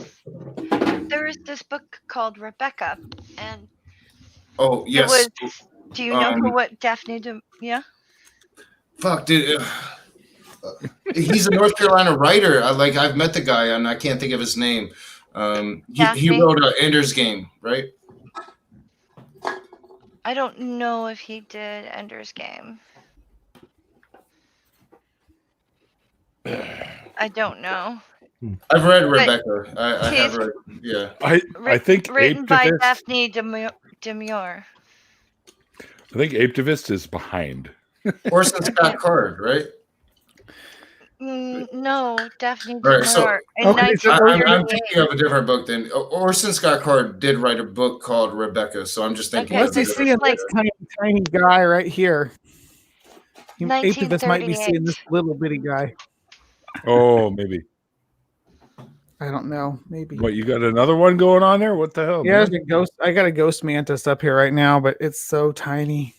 there is this book called Rebecca, and Oh, yes. it was. Do you know what Daphne? Yeah. Fuck, dude. He's a North Carolina writer. I've met the guy, and I can't think of his name. He wrote Ender's Game, right? I don't know if he did Ender's Game. I don't know. I've read Rebecca. I have read. Yeah. I think written by Aptivist- Daphne Demure. I think Aptivist is behind. Orson Scott Card, right? No, Daphne Right, so- Demure. In Okay, so I'm 1938. thinking of a different book than Orson Scott Card did write a book called Rebecca, so I'm just thinking. Okay, of What's he a this different is seeing? like- This tiny guy right here. Aptivist might be 1938. seeing this little bitty guy. Oh, maybe. I don't know. Maybe. What, you got another one going on there? What the hell? Yeah, man? there's a ghost. I got a ghost mantis up here right now, but it's so tiny.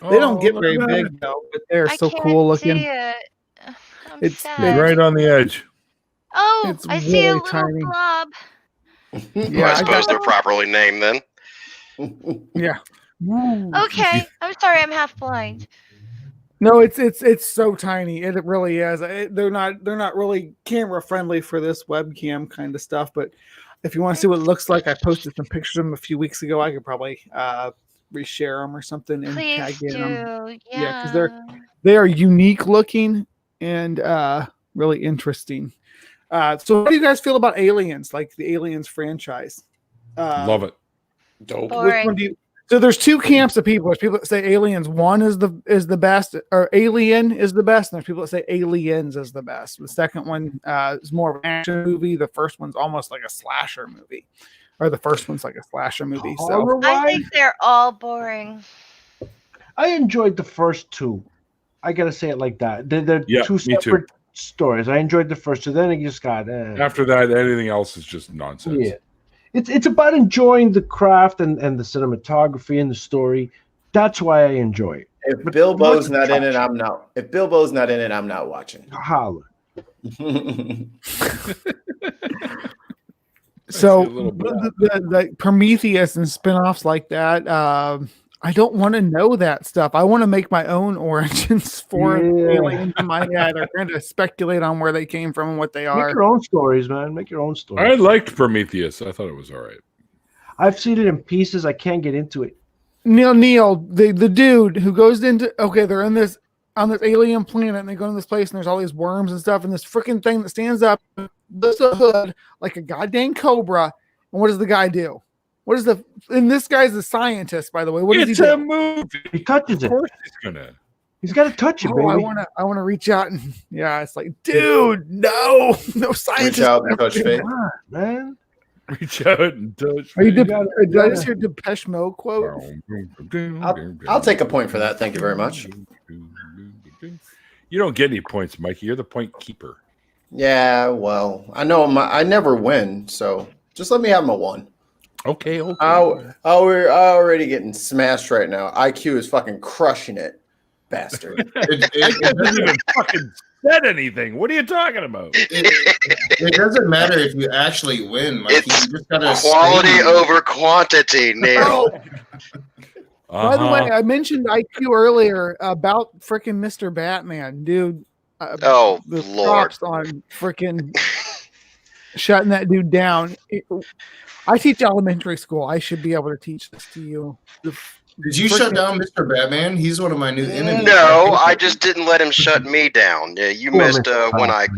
They don't get look very at that. big though, but they're I so can't cool looking. see it. I'm It's sad. Right on the edge. Oh, it's I see a really little tiny. blob. Well, I suppose they're properly named then. Yeah. Okay, I'm sorry, I'm half blind. No, it's so tiny. It really is. They're not really camera friendly for this webcam kind of stuff. But if you want to see what it looks like, I posted some pictures of them a few weeks ago. I could probably reshare them or something and Please tag in do. them. Yeah, because they are unique looking and really interesting. So, what do you guys feel about Aliens? Like the Aliens franchise? Love it. Dope. boring. Which one do you? So there's two camps of people. There's people that say Aliens 1 is the best, or Alien is the best, and there's people that say Aliens is the best. The second one is more of an action movie. The first one's almost like a slasher movie, or the first one's like a slasher movie. So I Horror-wise, think they're all boring. I enjoyed the first two. I gotta say it like that. They're Yeah, two me too. separate stories. I enjoyed the first two. Then it just got After that, anything else is just nonsense. yeah. It's about enjoying the craft and the cinematography and the story. That's why I enjoy it. If But Bilbo's what's not in it, trash? I'm not. If Bilbo's not in it, I'm not watching. Holla. So a little bit. the Prometheus and spin-offs like that, I don't want to know that stuff. I want to make my own origins for Yeah. aliens in my head, or kind of speculate on where they came from and what they Make are. your own stories, man. Make your own I stories. liked Prometheus. I thought it was all right. I've seen it in pieces. I can't get into it. Neil, the dude who goes into they're on this alien planet and they go to this place and there's all these worms and stuff and this freaking thing that stands up, lifts a hood like a goddamn cobra. And what does the guy do? And this guy's a scientist, by the way. What does It's he do? a movie. He touches Of it. course he's gonna. He's got to touch it, Oh, baby. I want to reach out and it's like, dude, no scientist. Reach out and touch fate. Come on, man. Reach out and touch. Are you me. did I just hear Depeche Mode quote? I'll take a point for that. Thank you very much. You don't get any points, Mikey. You're the point keeper. Yeah, well, I know I never win, so just let me have my one. Okay. We're already getting smashed right now. IQ is fucking crushing it, bastard. I haven't even fucking said anything. What are you talking about? It doesn't matter if you actually win. Like, It's you just gotta Quality stay. over quantity, Neil. By the way, I mentioned IQ earlier about freaking Mr. Batman, dude. Oh, the Lord. props on freaking shutting that dude down. I teach elementary school. I should be able to teach this to you. Did you shut down Mr. Batman? He's one of my new enemies. No, I just didn't let him shut me down. Yeah, you missed when I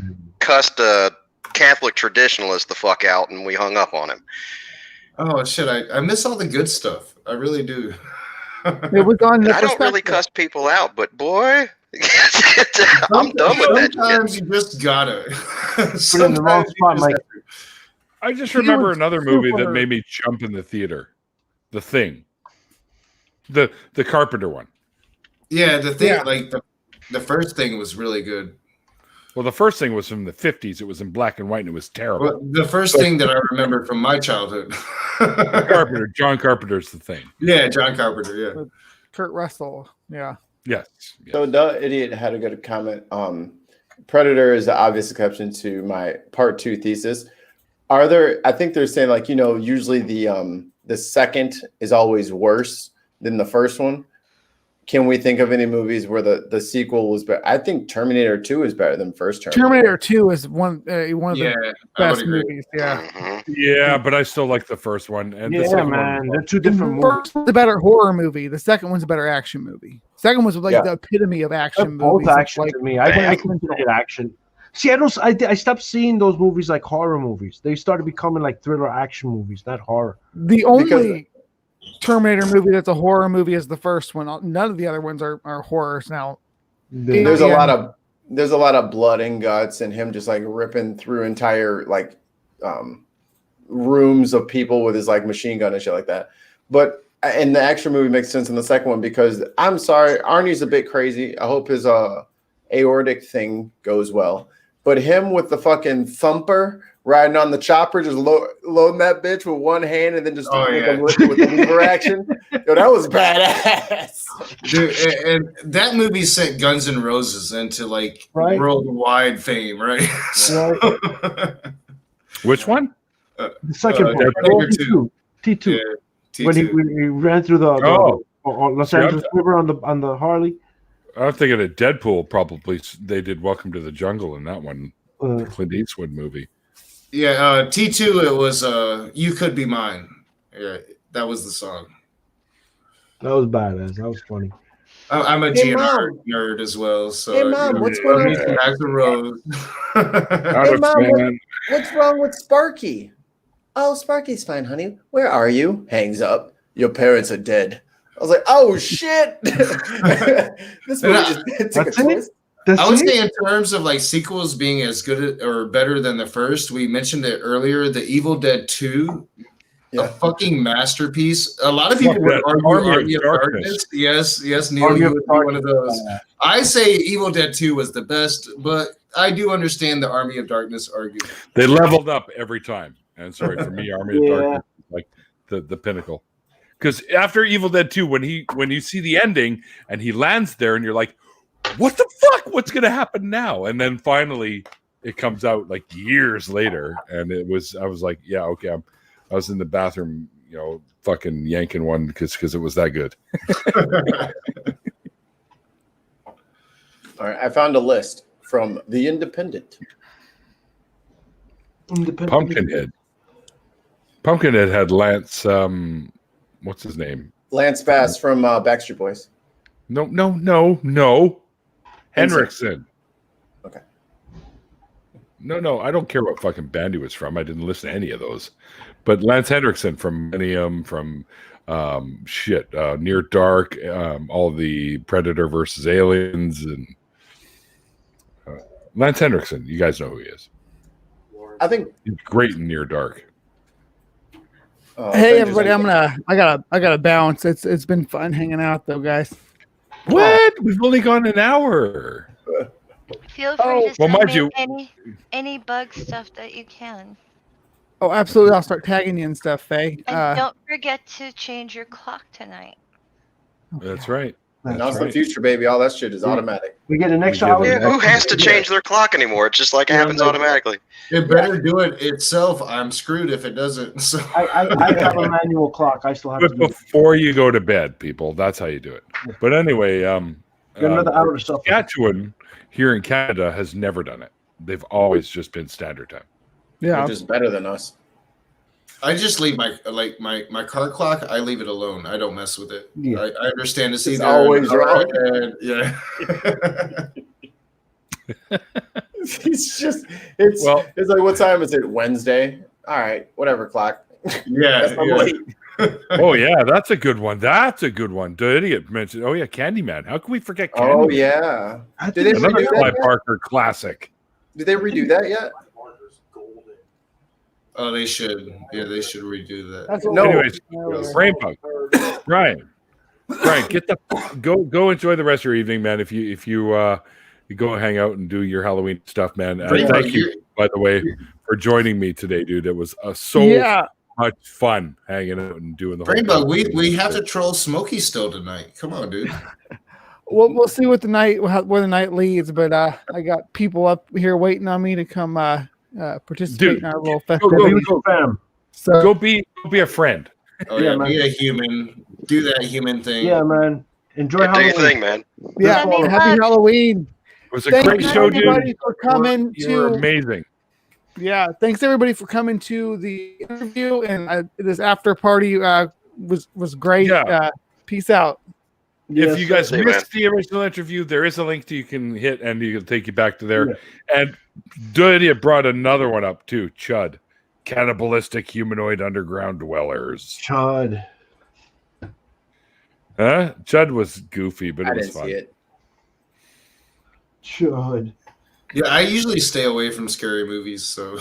cussed a Catholic traditionalist the fuck out and we hung up on him. Oh shit! I miss all the good stuff. I really do. It was on the I don't really cuss people out, but boy, I'm done with that. Sometimes you just gotta. Put in the wrong spot, Mike. I just remember another movie that made me jump in the theater. The Thing. The Carpenter one. Yeah, the thing, like the first thing was really good. Well, the first thing was from the 50s. It was in black and white, and it was terrible. Well, the first thing that I remember from my childhood. John Carpenter's The Thing. Yeah, John Carpenter, yeah. Kurt Russell, yeah. Yes. So the idiot had a good comment. Predator is the obvious exception to my part 2 thesis. Are there? I think they're saying like usually the second is always worse than the first one. Can we think of any movies where the sequel was better? I think Terminator 2 is better than first Terminator. Terminator 2 is one of the best movies. Yeah. Yeah, but I still like the first one. And the second one, they're two different movies. The first one's a better horror movie. The second one's a better action movie. Second one's like the epitome of action movies. Both action like, to me. I consider action. See, I stopped seeing those movies like horror movies. They started becoming like thriller action movies, not horror. The only Terminator movie that's a horror movie is the first one. None of the other ones are horrors now. There's a lot of blood and guts and him just like ripping through entire like rooms of people with his like machine gun and shit like that. But and the action movie makes sense in the second one because I'm sorry, Arnie's a bit crazy. I hope his aortic thing goes well. But him with the fucking thumper riding on the chopper, just loading that bitch with one hand and then just with the lever action. Yo, that was badass. Dude, and that movie sent Guns N' Roses into like worldwide fame, right? Which one? The second one. T2. Yeah, T2. When he ran through the Los Angeles River on the Harley. I'm thinking of Deadpool. Probably they did Welcome to the Jungle in that one, the Clint Eastwood movie. Yeah, T2. It was "You Could Be Mine." Yeah, that was the song. That was badass. That was funny. I'm a GNR nerd as well. So hey mom, what's going on? Back the road. Hey mom, what's wrong with Sparky? Oh, Sparky's fine, honey. Where are you? Hangs up. Your parents are dead. I was like, oh shit! This movie just took a twist. I would say in terms of like sequels being as good or better than the first, we mentioned it earlier. The Evil Dead 2, a fucking masterpiece. A lot of people would argue Army of Darkness. Yes, Neil, you would be one of those. I say Evil Dead 2 was the best, but I do understand the Army of Darkness argument. They leveled up every time. And sorry, for me, Army of Darkness is like the pinnacle. Because after Evil Dead 2, when you see the ending and he lands there and you're like, what the fuck? What's going to happen now? And then finally it comes out like years later. And I was like, yeah, okay. I was in the bathroom, fucking yanking one because it was that good. All right. I found a list from The Independent. Pumpkinhead. Pumpkinhead had Lance, what's his name? Lance Bass from Backstreet Boys. No. Henriksen. Okay. No. I don't care what fucking band he was from. I didn't listen to any of those. But Lance Henriksen from Millennium, from Near Dark, all the Predator versus Aliens, and Lance Henriksen. You guys know who he is. I think he's great in Near Dark. Hey everybody, I gotta bounce. It's been fun hanging out though, guys. What? We've only gone an hour. Feel free to send me any bug stuff that you can. Oh, absolutely. I'll start tagging you and stuff, Faye. And don't forget to change your clock tonight. That's right. Now's the future, baby. All that shit is automatic. We get an extra We hour. get Yeah, who has to change their clock anymore? It just like happens automatically. It better do it itself. I'm screwed if it doesn't. So I have a manual clock. I still have to But do it. before you go to bed, people, that's how you do it. But anyway, Got another hour to suffer. Saskatchewan here in Canada has never done it. They've always just been standard time. Yeah. Which is better than us. I just leave my car clock. I leave it alone. I don't mess with it. Yeah. I understand it's It's either always wrong. Yeah. It's like, what time is it? Wednesday. All right, whatever clock. Yeah. I'm late. Oh yeah, that's a good one. That's a good one. The idiot mentioned. Oh yeah, Candyman. How can we forget Candyman? Oh yeah. Did they Another redo Clive that yet? Barker classic. Did they redo that yet? Oh, they should. Yeah, they should redo that. That's what No. Anyways, we- BrainBug. Brian, get the go enjoy the rest of your evening, man. If you go hang out and do your Halloween stuff, man. BrainBug, Thank you, by the way, for joining me today, dude. It was so yeah. much fun hanging out and doing the whole BrainBug, thing. we have to troll Smokey still tonight. Come on, dude. We'll see what where the night leads, but I got people up here waiting on me to come participate Dude, in our little go, festivities. go, Fam. So go be a friend. Oh Yeah, yeah, man. be a human. Do that human thing. Yeah, man. Enjoy Do your Halloween. thing, man. yeah, Happy happy Halloween. It was a Thank great you show, dude. everybody for coming You're to amazing. Yeah, thanks everybody for coming to the interview and this after party was great. Yeah. Peace out. Yes, If you guys See you, missed the original interview, there is a link that you can hit and you can take you back to there. Yeah. And Idiot brought another one up too. Chud, cannibalistic humanoid underground dwellers. Chud. Huh? Chud was goofy, but I it was didn't fun. see it. Chud. Yeah, I usually stay away from scary movies, so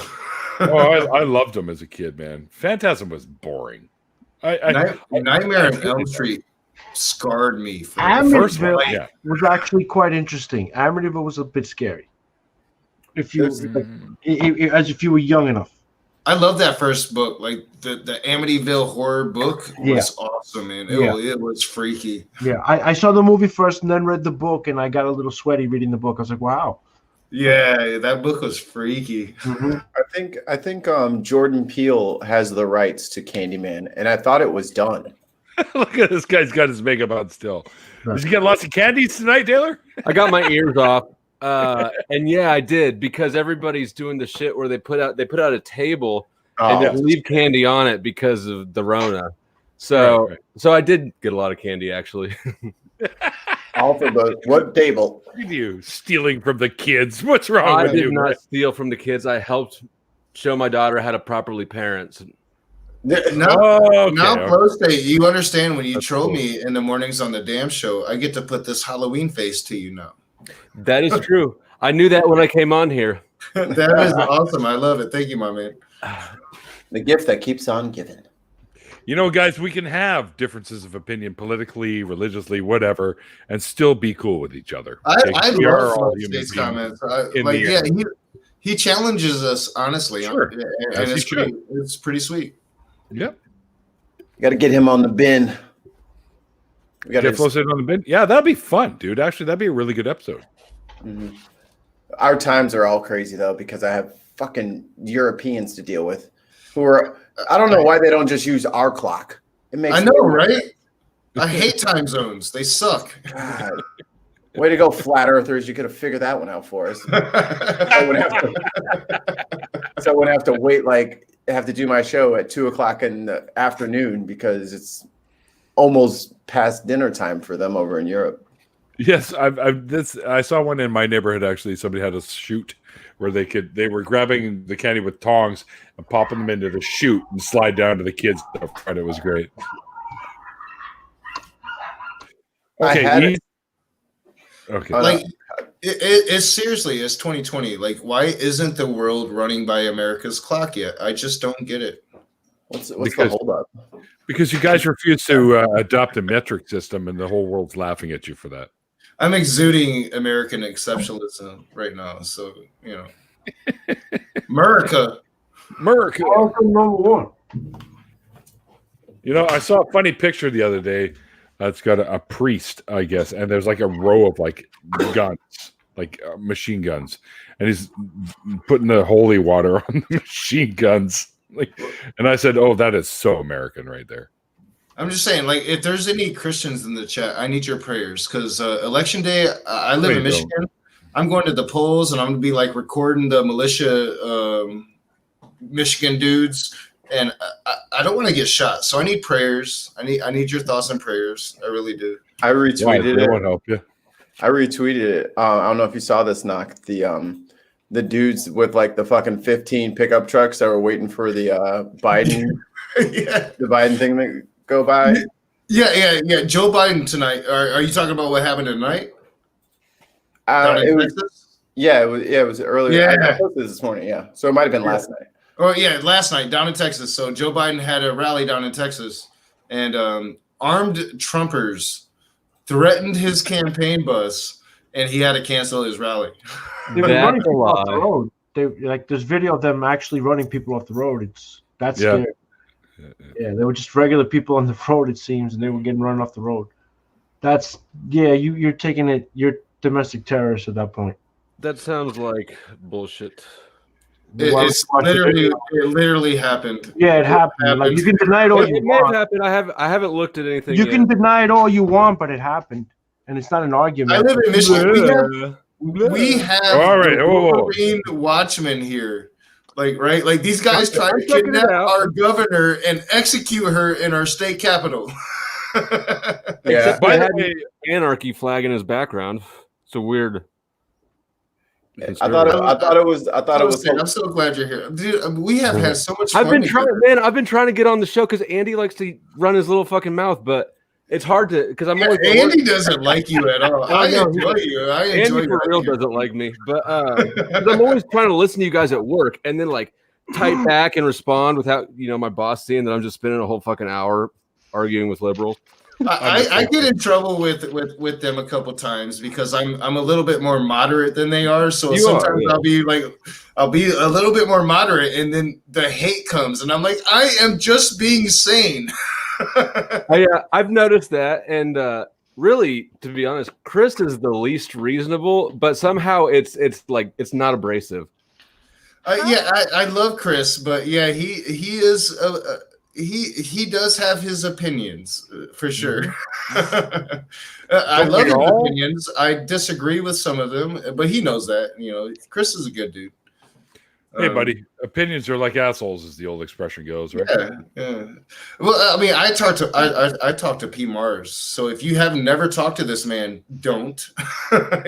Oh, I loved him as a kid, man. Phantasm was boring. Nightmare on Elm Street scarred me for The first one, Amityville yeah. was actually quite interesting. Amityville was a bit scary. If you as if you were young enough. I love that first book. Like the Amityville horror book was awesome, man. It was freaky. Yeah, I saw the movie first and then read the book, and I got a little sweaty reading the book. I was like, wow. Yeah, that book was freaky. I think Jordan Peele has the rights to Candyman, and I thought it was done. Look at this guy's got his makeup on still. Is he getting lots of candies tonight, Taylor? I got my ears off. And yeah, I did, because everybody's doing the shit where they put out a table and Oh, they leave candy on it because of the Rona. So Right. so I did get a lot of candy actually. all for both. What table? Look at you stealing from the kids. What's wrong I with did you? not steal from the kids. I helped show my daughter how to properly parent. Now, Oh, okay. now Pro State, you understand when you That's troll cool. me in the mornings on the damn show, I get to put this Halloween face to you now. That is true. I knew that when I came on here. That is awesome. I love it. Thank you, my man. The gift that keeps on giving. You know, guys, we can have differences of opinion politically, religiously, whatever, and still be cool with each other. I Okay? We are love all Pro human State's beings. comments. in Like, the yeah, end. he challenges us honestly. Sure. And As he it's should. it's pretty sweet. Yep. Got to get him on the bin. We got Get Flo sitting on the bin. Yeah, that'd be fun, dude. Actually, that'd be a really good episode. Mhm. Our times are all crazy though, because I have fucking Europeans to deal with who are. I don't know why they don't just use our clock. It makes I know, me- right? I hate time zones. They suck. God. Way to go, flat earthers! You could have figured that one out for us. I wouldn't have to wait. Have to do my show at 2:00 in the afternoon because it's almost past dinner time for them over in Europe. Yes, I saw one in my neighborhood. Actually, somebody had a chute where they were grabbing the candy with tongs and popping them into the chute and slide down to the kids. And it was great. Okay, had it. okay. Like it's seriously, it's 2020. Like, why isn't the world running by America's clock yet? I just don't get it. What's Because- the holdup? Because you guys refuse to adopt a metric system, and the whole world's laughing at you for that. I'm exuding American exceptionalism right now. So, America. America. Also number one. You know, I saw a funny picture the other day That's got a priest, I guess, and there's like a row of like guns, like machine guns, and he's putting the holy water on the machine guns. Like, and I said, "Oh, that is so American right there." I'm just saying, like, if there's any Christians in the chat, I need your prayers because election day, I live in Michigan. Don't. I'm going to the polls and I'm going to be like recording the militia Michigan dudes, and I don't want to get shot, so I need prayers. I need your thoughts and prayers. I really do. I retweeted it. Won't help you. I retweeted it. I don't know if you saw this, Knock. The dudes with like the fucking 15 pickup trucks that were waiting for the Biden, the Biden thing to go by. Yeah. Joe Biden tonight. Are you talking about what happened tonight? It was earlier. Yeah. I posted this morning. Yeah, so it might have been last night. Oh yeah, last night down in Texas. So Joe Biden had a rally down in Texas, and armed Trumpers threatened his campaign bus, and he had to cancel his rally. They were running people off the road. There's video of them actually running people off the road. That's scary. Yeah, they were just regular people on the road, it seems, and they were getting run off the road. You're taking it. You're domestic terrorists at that point. That sounds like bullshit. It literally happened. Yeah, it happened. Like, you can deny it all you want. It may have happened. I haven't looked at anything. You can deny it all you want, but it happened, and it's not an argument. I live in Michigan. We have Marine watchmen here. Like these guys try to kidnap our governor and execute her in our state capital. Yeah, but had an anarchy flag in his background. It's a weird. I thought it was. I'm so glad you're here, dude. We have had so much fun. I've been trying to get on the show because Andy likes to run his little fucking mouth, but it's hard to because I'm always. Andy doesn't like you at all. I enjoy you. Andy for real doesn't like me, but I'm always trying to listen to you guys at work and then like type back and respond without my boss seeing that I'm just spending a whole fucking hour arguing with liberals. I get in trouble with them a couple times because I'm a little bit more moderate than they are. So sometimes I'll be a little bit more moderate, and then the hate comes, and I'm like, I am just being sane. I've noticed that, and really, to be honest, Chris is the least reasonable, but somehow it's like it's not abrasive. I love Chris, but yeah, he is. He does have his opinions for sure. I love his opinions. I disagree with some of them, but he knows that. Chris is a good dude. Hey, buddy, opinions are like assholes, as the old expression goes, right? Yeah. Well, I mean, I talk to P. Mars. So if you have never talked to this man, don't. But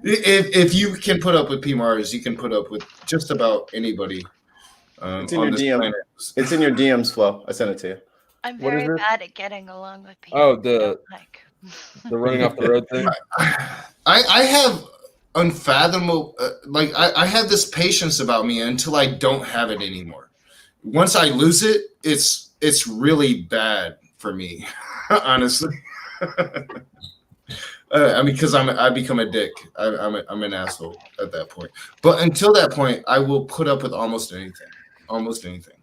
if you can put up with P. Mars, you can put up with just about anybody. It's in your DM. It's in your DMs, Flo. I sent it to you. I'm very bad at getting along with people. Oh, the running off the road thing. I have unfathomable. I have this patience about me until I don't have it anymore. Once I lose it, it's really bad for me, honestly. I mean, because I become a dick. I'm an asshole at that point. But until that point, I will put up with almost anything. Almost anything.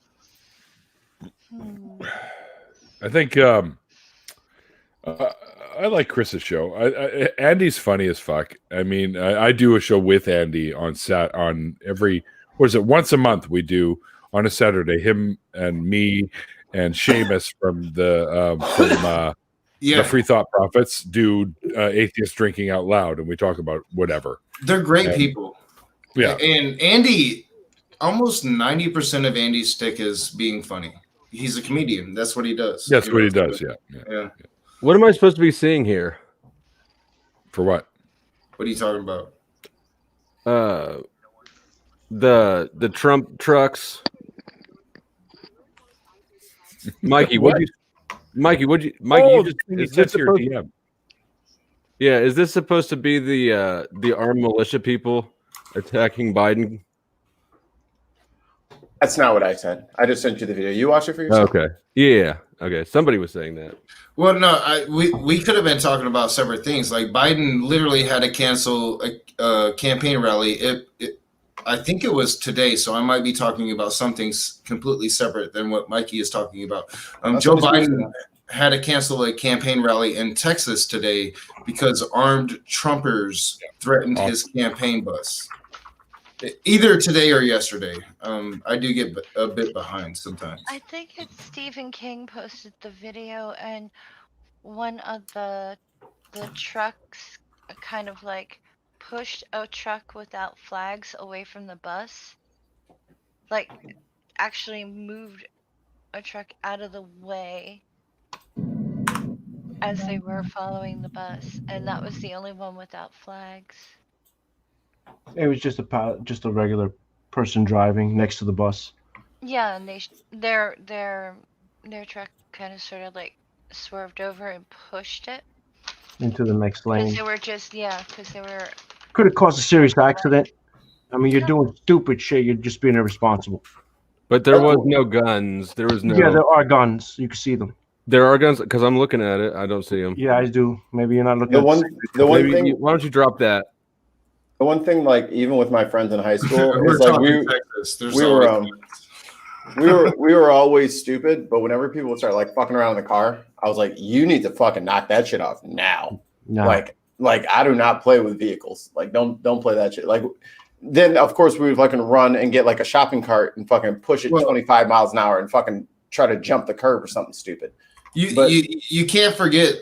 I think I like Chris's show. Andy's funny as fuck. I mean, I do a show with Andy on every once a month we do on a Saturday. Him and me and Seamus from the Free Thought Prophets do Atheist Drinking Out Loud, and we talk about whatever. They're great people. Yeah. And Andy, almost 90% of Andy's stick is being funny. He's a comedian. That's what he does. That's what he does, yeah. What am I supposed to be seeing here? For what? What are you talking about? The Trump trucks. Mikey, what'd you is this your DM? Yeah, is this supposed to be the armed militia people attacking Biden? That's not what I said. I just sent you the video. You watch it for yourself. Okay. Yeah. Okay. Somebody was saying that. Well, no, we could have been talking about separate things. Like Biden literally had to cancel a campaign rally. I think it was today, so I might be talking about something completely separate than what Mikey is talking about. Joe Biden had to cancel a campaign rally in Texas today because armed Trumpers threatened his campaign bus. Either today or yesterday. I do get a bit behind sometimes. I think it's Stephen King posted the video, and one of the trucks kind of like pushed a truck without flags away from the bus. Like actually moved a truck out of the way as they were following the bus, and that was the only one without flags. It was just a regular person driving next to the bus. Yeah, and their truck kind of sort of like swerved over and pushed it Into the next lane. because they were because they were. Could have caused a serious accident. I mean, you're doing stupid shit. You're just being irresponsible. But there was no guns. There was no. Yeah, there are guns. You can see them. There are guns because I'm looking at it. I don't see them. Yeah, I do. Maybe you're not looking. The one thing. Why don't you drop that? The one thing, like even with my friends in high school, We're is like talking Texas. There's we always we were always stupid. But whenever people would start like fucking around in the car, I was like, you need to fucking knock that shit off now. No. Like I do not play with vehicles. Like don't play that shit. Like then of course we would fucking run and get like a shopping cart and fucking push it 25 miles an hour and fucking try to jump the curb or something stupid. You can't forget.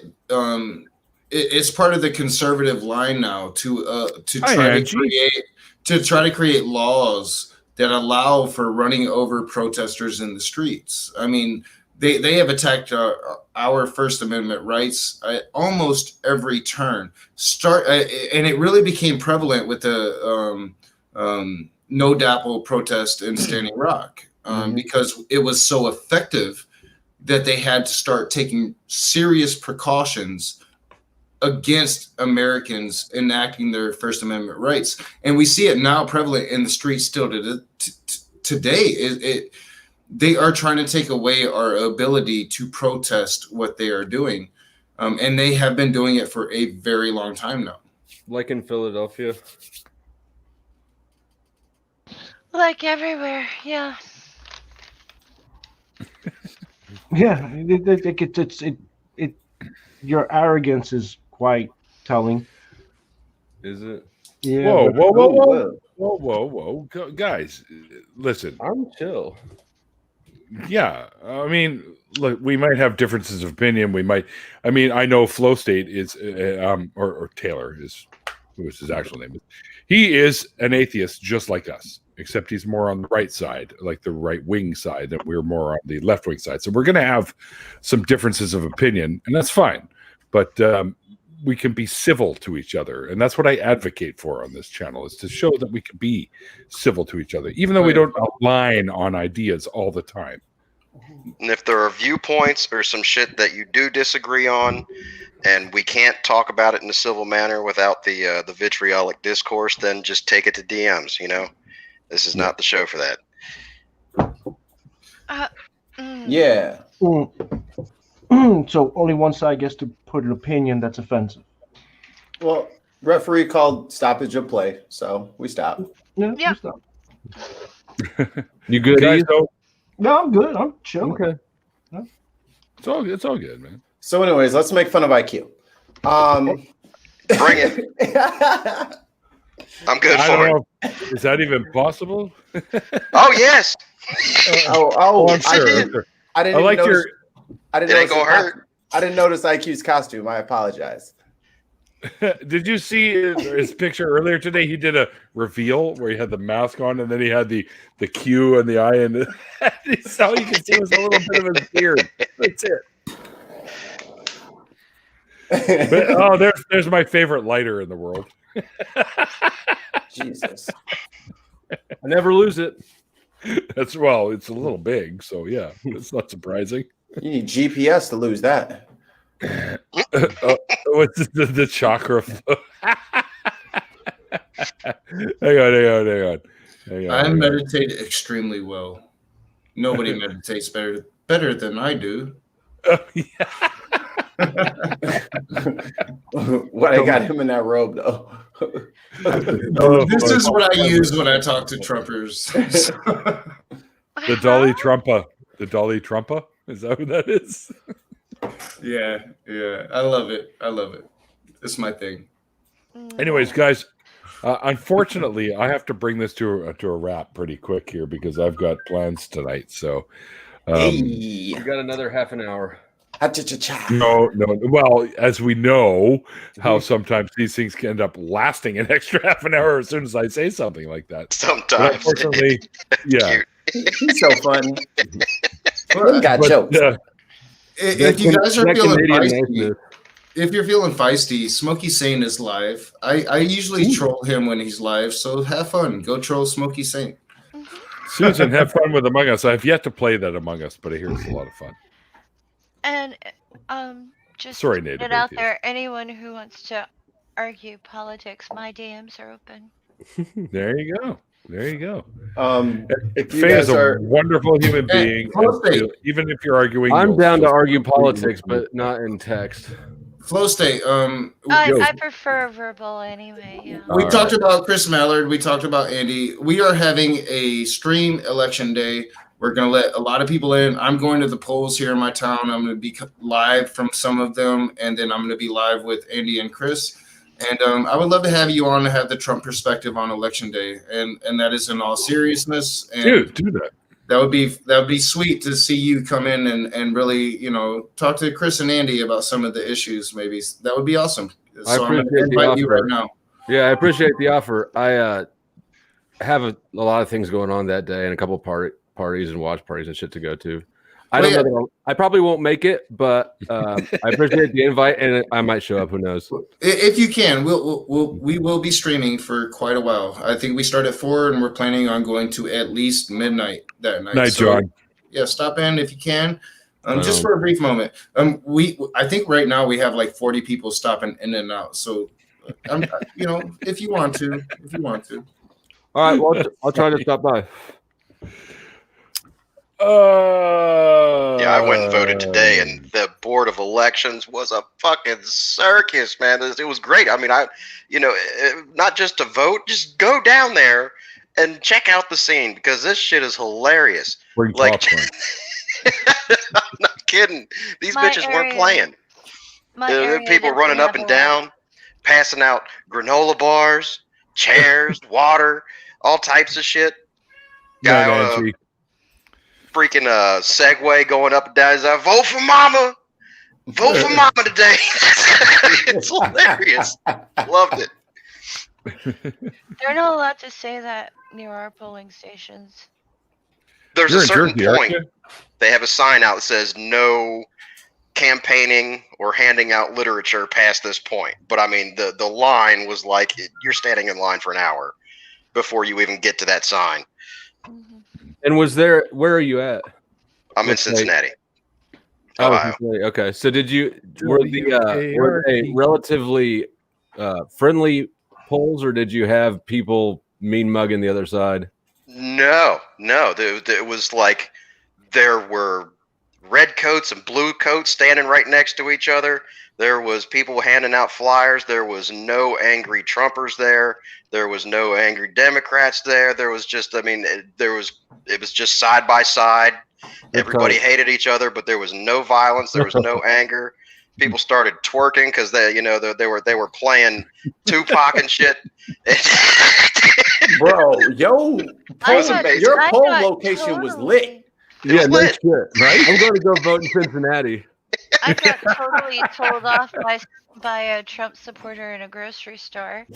It's part of the conservative line now to try to create laws that allow for running over protesters in the streets. I mean, they have attacked our First Amendment rights at almost every turn. And it really became prevalent with the No Dapple protest in Standing Rock because it was so effective that they had to start taking serious precautions against Americans enacting their First Amendment rights. And we see it now prevalent in the streets still today. They are trying to take away our ability to protest what they are doing. And they have been doing it for a very long time now. Like in Philadelphia? Like everywhere, yeah. Yeah, your arrogance is quite telling. Is it? Yeah. Whoa, guys, listen. I'm chill. Yeah, I mean, look, we might have differences of opinion. I know Flow State is, or Taylor is, who is his actual name? He is an atheist just like us, except he's more on the right side, like the right wing side, and we're more on the left wing side. So we're going to have some differences of opinion, and that's fine. But we can be civil to each other, and that's what I advocate for on this channel, is to show that we can be civil to each other, even though we don't align on ideas all the time. And if there are viewpoints or some shit that you do disagree on, and we can't talk about it in a civil manner without the vitriolic discourse, then just take it to DMs. You know, this is not the show for that. Yeah. So only one side gets to put an opinion that's offensive. Well, referee called stoppage of play, so we stopped. Yeah. Yeah. We stop. You good? Guys, No, I'm good. I'm chilling. Okay. it's all good, man. So, anyways, let's make fun of IQ. Bring it. I'm good I for don't it. know. Is that even possible? Oh yes. I'm sure. I didn't. I like notice, your. I didn't. It ain't notice gonna hurt. I didn't notice IQ's costume. I apologize. Did you see his picture earlier today? He did a reveal where he had the mask on, and then he had the Q and the eye, and all you can see was a little bit of his beard. That's it. But, there's my favorite lighter in the world. Jesus. I never lose it. It's a little big, so yeah, it's not surprising. You need GPS to lose that. What's the chakra? Hang on. I meditate extremely well. Nobody meditates better than I do. Oh, yeah. What I got him in that robe though. This is what I use when I talk to Trumpers. The Dolly Trumpa. The Dolly Trumpa? Is that what that is? Yeah. I love it. It's my thing. Anyways, guys, unfortunately, I have to bring this to a wrap pretty quick here because I've got plans tonight. So, You got another half an hour. No. Well, as we know, how sometimes these things can end up lasting an extra half an hour as soon as I say something like that. Sometimes. Unfortunately, yeah. He's so fun. He got jokes. If you guys are feeling feisty, if you're feeling feisty, Smokey Saint is live. I usually troll him when he's live, so have fun. Go troll Smokey Saint. Susan, have fun with Among Us. I've yet to play that Among Us, but I hear it's a lot of fun. And just Sorry, put Native it out Atheist. there. Anyone who wants to argue politics, my DMs are open. There you go. If you Faye guys is a are wonderful human being. Flow Even if you're arguing, I'm you'll down to still- argue politics, but not in text. Flow State. I prefer verbal anyway. Yeah. We talked about Chris Mallard. We talked about Andy. We are having a stream election day. We're going to let a lot of people in. I'm going to the polls here in my town. I'm going to be live from some of them, and then I'm going to be live with Andy and Chris. And I would love to have you on to have the Trump perspective on election day, and that is in all seriousness. And Dude, do that. That would be sweet to see you come in and really, talk to Chris and Andy about some of the issues. Maybe that would be awesome. So I'm going to invite you right now. Yeah, I appreciate the offer. I have a lot of things going on that day and a couple parties and watch parties and shit to go to. I probably won't make it, but I appreciate the invite and I might show up. Who knows? If you can, we will be streaming for quite a while. I think we start at 4 and we're planning on going to at least midnight that night. Night, John. Yeah, stop in if you can. Just for a brief moment. I think right now we have like 40 people stopping in and out. So, if you want to. All right, well, I'll try to stop by. Yeah, I went and voted today, and the Board of Elections was a fucking circus, man. It was great. I mean, not just to vote, just go down there and check out the scene because this shit is hilarious. Bring Like, popcorn. I'm not kidding. These bitches weren't playing. There were people running up and down, passing out granola bars, chairs, water, all types of shit. Guy on a freaking Segway going up and down. He's like, vote for mama. Vote for mama today. It's hilarious. Loved it. They're not allowed to say that near our polling stations. There's You're a in certain Jersey, aren't point. you? They have a sign out that says no campaigning or handing out literature past this point. But I mean, the line was like, you're standing in line for an hour before you even get to that sign. And where are you at? I'm in Cincinnati, Oh, Ohio. Cincinnati. Okay. So were they relatively friendly polls, or did you have people mean mugging the other side? No. It was like there were red coats and blue coats standing right next to each other. There was people handing out flyers. There was no angry Trumpers there. There was no angry Democrats there. There was just, it was just side by side. Everybody hated each other, but there was no violence. There was no anger. People started twerking because they were playing Tupac and shit. Bro, your poll location was lit. It was lit. Shit, right? I'm going to go vote in Cincinnati. I got totally told off by a Trump supporter in a grocery store.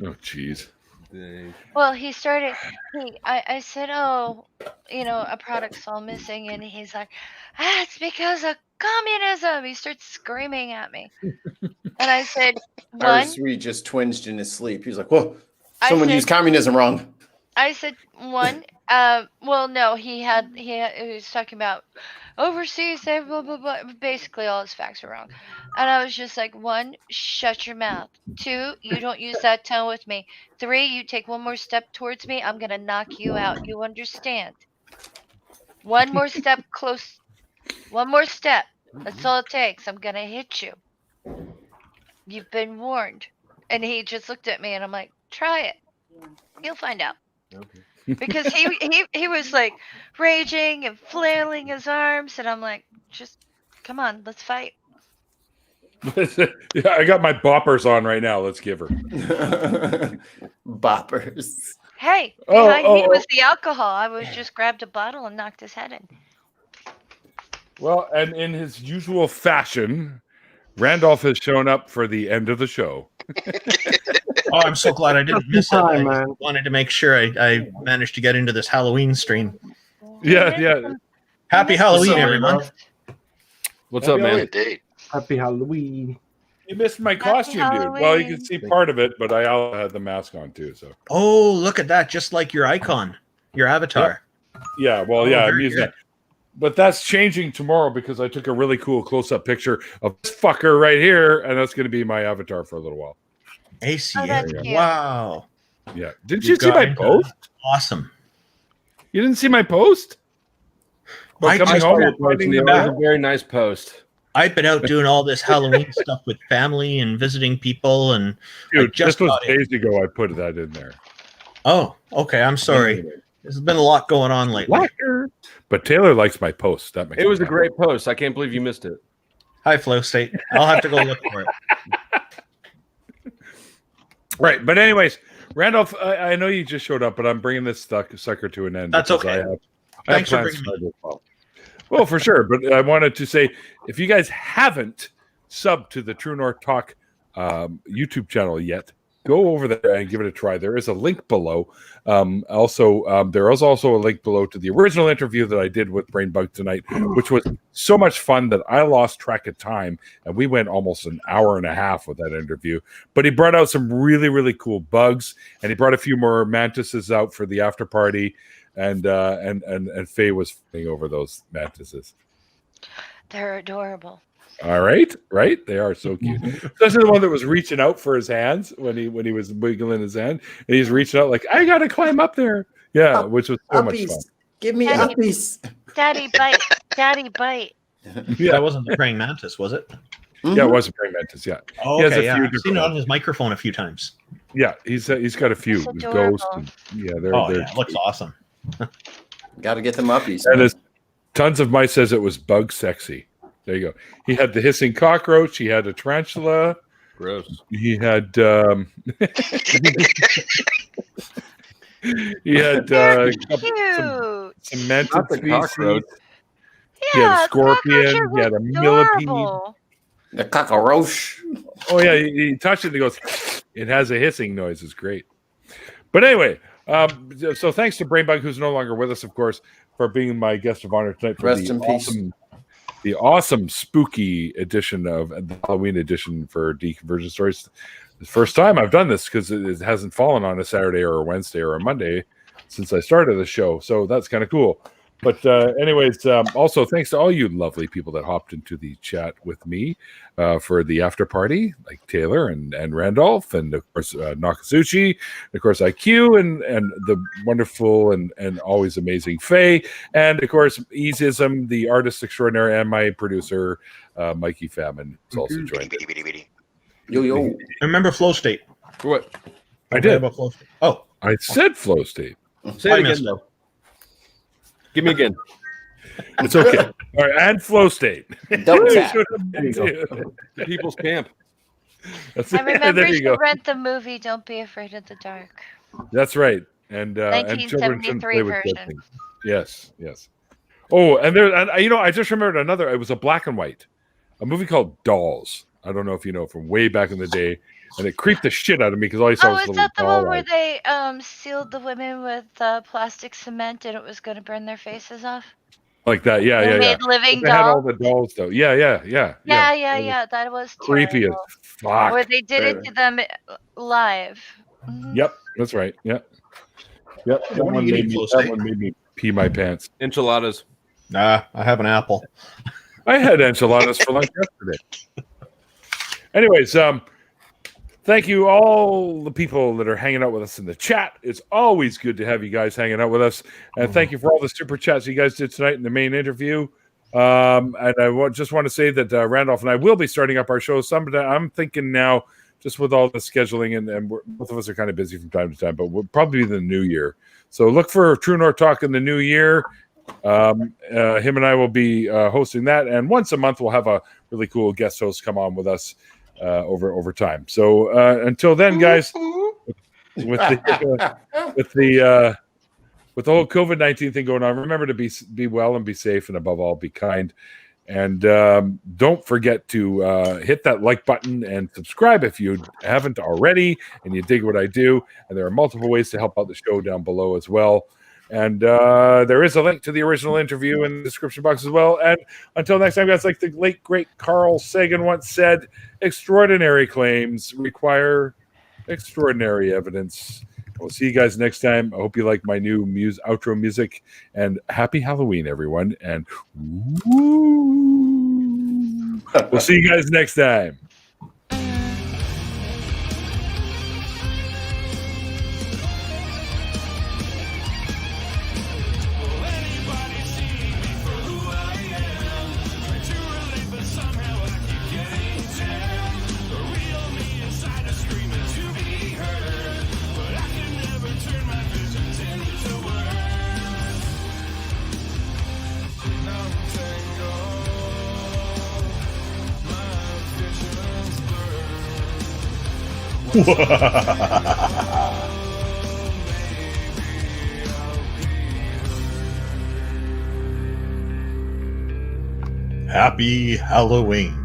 Oh, jeez. Well, he started. I said, "Oh, a product's all missing," and he's like, "It's because of communism." He starts screaming at me, and I said, "One." He just twinged in his sleep. He was like, "Whoa, someone used communism wrong." I said, "One." Well, no, he was talking about overseas, blah, blah, blah. Basically, all his facts were wrong. And I was just like, 1, shut your mouth. 2, you don't use that tone with me. 3, you take one more step towards me, I'm going to knock you out. You understand? One more step close. One more step. That's all it takes. I'm gonna hit you. You've been warned. And he just looked at me, and I'm like, try it. You'll find out. Okay. Because he was like raging and flailing his arms, and I'm like, just come on, let's fight. Yeah, I got my boppers on right now. Let's give her. Boppers. Hey, Oh, behind me oh, was the alcohol. I was just grabbed a bottle and knocked his head in. Well, and in his usual fashion, Randolph has shown up for the end of the show. Oh, I'm so glad I didn't miss it. I Time, man. wanted to make sure I managed to get into this Halloween stream. Yeah. Happy Halloween, What's up, everyone. Randolph? What's up, man? Indeed. Happy Halloween. You missed my costume, dude. Well, you can see part of it, but I also had the mask on too. So Oh, look at that. Just like your icon, your avatar. yeah, well, Oh, yeah, I'm very using good. that. But that's changing tomorrow because I took a really cool close-up picture of this fucker right here, and that's going to be my avatar for a little while. ACA. Oh, that's cute. Wow. Yeah. Did You you see got my into post? Awesome. You didn't see my post? I About coming just home saw and finding the That mask? was a very nice post. I've been out doing all this Halloween stuff with family and visiting people, and I Dude, just this was got in. days ago. I put that in there. Oh, okay. I'm sorry. There's been a lot going on lately. Blacker. But Taylor likes my post. That makes It was me a great post. I can't believe you missed it. Hi, Flow State. I'll have to go look for it. right. But anyways, Randolph, I know you just showed up, but I'm bringing this sucker to an end. That's because okay. I have Thanks for plans bringing me. as well. Well, for sure. But I wanted to say, if you guys haven't subbed to the True North Talk YouTube channel yet, go over there and give it a try. There is a link below. There is also a link below to the original interview that I did with BrainBug tonight, which was so much fun that I lost track of time, and we went almost an hour and a half with that interview. But he brought out some really, really cool bugs, and he brought a few more mantises out for the after party, and Faye was fighting over those mantises. They're adorable. All right, right? They are so cute. Especially the one that was reaching out for his hands when he was wiggling his hand, and he's reaching out like, "I gotta climb up there." Yeah, which was so much fun. Give me Daddy. uppies. Daddy bite. Daddy bite. Yeah, That wasn't the praying mantis, was it? yeah, it was a praying mantis. Yeah, Oh, He has a okay. Yeah. few I've seen different it on ones. his microphone a few times. yeah, he's got a few It's with adorable. ghosts. And, yeah, they're Oh, they're yeah. It looks awesome. Got to get them uppies. and man. as tons of mice says it was bug sexy. There you go. He had the hissing cockroach. He had a tarantula. Gross. He had he had They're some cute. cemented Not the species. cockroach. He had a Yeah, scorpion. cockroaches He had a are millipede. adorable. The cockroach. Oh yeah, he touched it and he goes, it has a hissing noise. It's great. But anyway, so thanks to BrainBug, who's no longer with us, of course, for being my guest of honor tonight for Rest the in peace. awesome spooky edition of the Halloween edition for Deconversion Stories. The first time I've done this because it hasn't fallen on a Saturday or a Wednesday or a Monday since I started the show. So that's kind of cool. But anyways, also thanks to all you lovely people that hopped into the chat with me for the after party, like Taylor and Randolph, and of course Nakazuchi, and of course IQ, and the wonderful and always amazing Faye, and of course Easyism, the artist extraordinary, and my producer Mikey Famine has also joined in. Yo. I remember Flow State. What? I Okay, did. about Flow State. Oh, I said flow state. Say I it missed again, though. Give me again. It's okay. All right, and flow state. Double tap. There you go. The People's Camp. That's I it. remember There you go. to rent the movie Don't Be Afraid of the Dark. That's right. And children shouldn't 1973 play with dead version. things. Yes, yes. Oh, and there, and I just remembered another. It was a black and white, a movie called Dolls. I don't know if you know, from way back in the day, and it creeped the shit out of me because all I saw Oh, was is little that the doll one where eyes. they sealed the women with plastic cement and it was going to burn their faces off? Like that. Yeah, They yeah, yeah. made living They had all dolls. the dolls though. Yeah. Yeah. That was Creepy as terrible. fuck. Or they did it to them live. Mhm. Yep, that's right. Yep. That What are one you made eating, me. Flo That State? one made me pee my pants. Enchiladas. nah, I have an apple. I had enchiladas for lunch yesterday. Anyways, thank you all the people that are hanging out with us in the chat. It's always good to have you guys hanging out with us. And thank you for all the super chats you guys did tonight in the main interview. And I just want to say that Randolph and I will be starting up our show. I'm thinking now, just with all the scheduling, and both of us are kind of busy from time to time, but we'll probably be the new year. So look for True North Talk in the new year. Him and I will be hosting that, and once a month we'll have a really cool guest host come on with us over time. So until then, guys, with the whole COVID-19 thing going on, remember to be well and be safe, and above all, be kind. And don't forget to hit that like button and subscribe if you haven't already and you dig what I do. And there are multiple ways to help out the show down below as well. And there is a link to the original interview in the description box as well. And until next time, guys, like the late, great Carl Sagan once said, extraordinary claims require extraordinary evidence. We'll see you guys next time. I hope you like my new outro music. And happy Halloween, everyone. And we'll see you guys next time. Happy Halloween.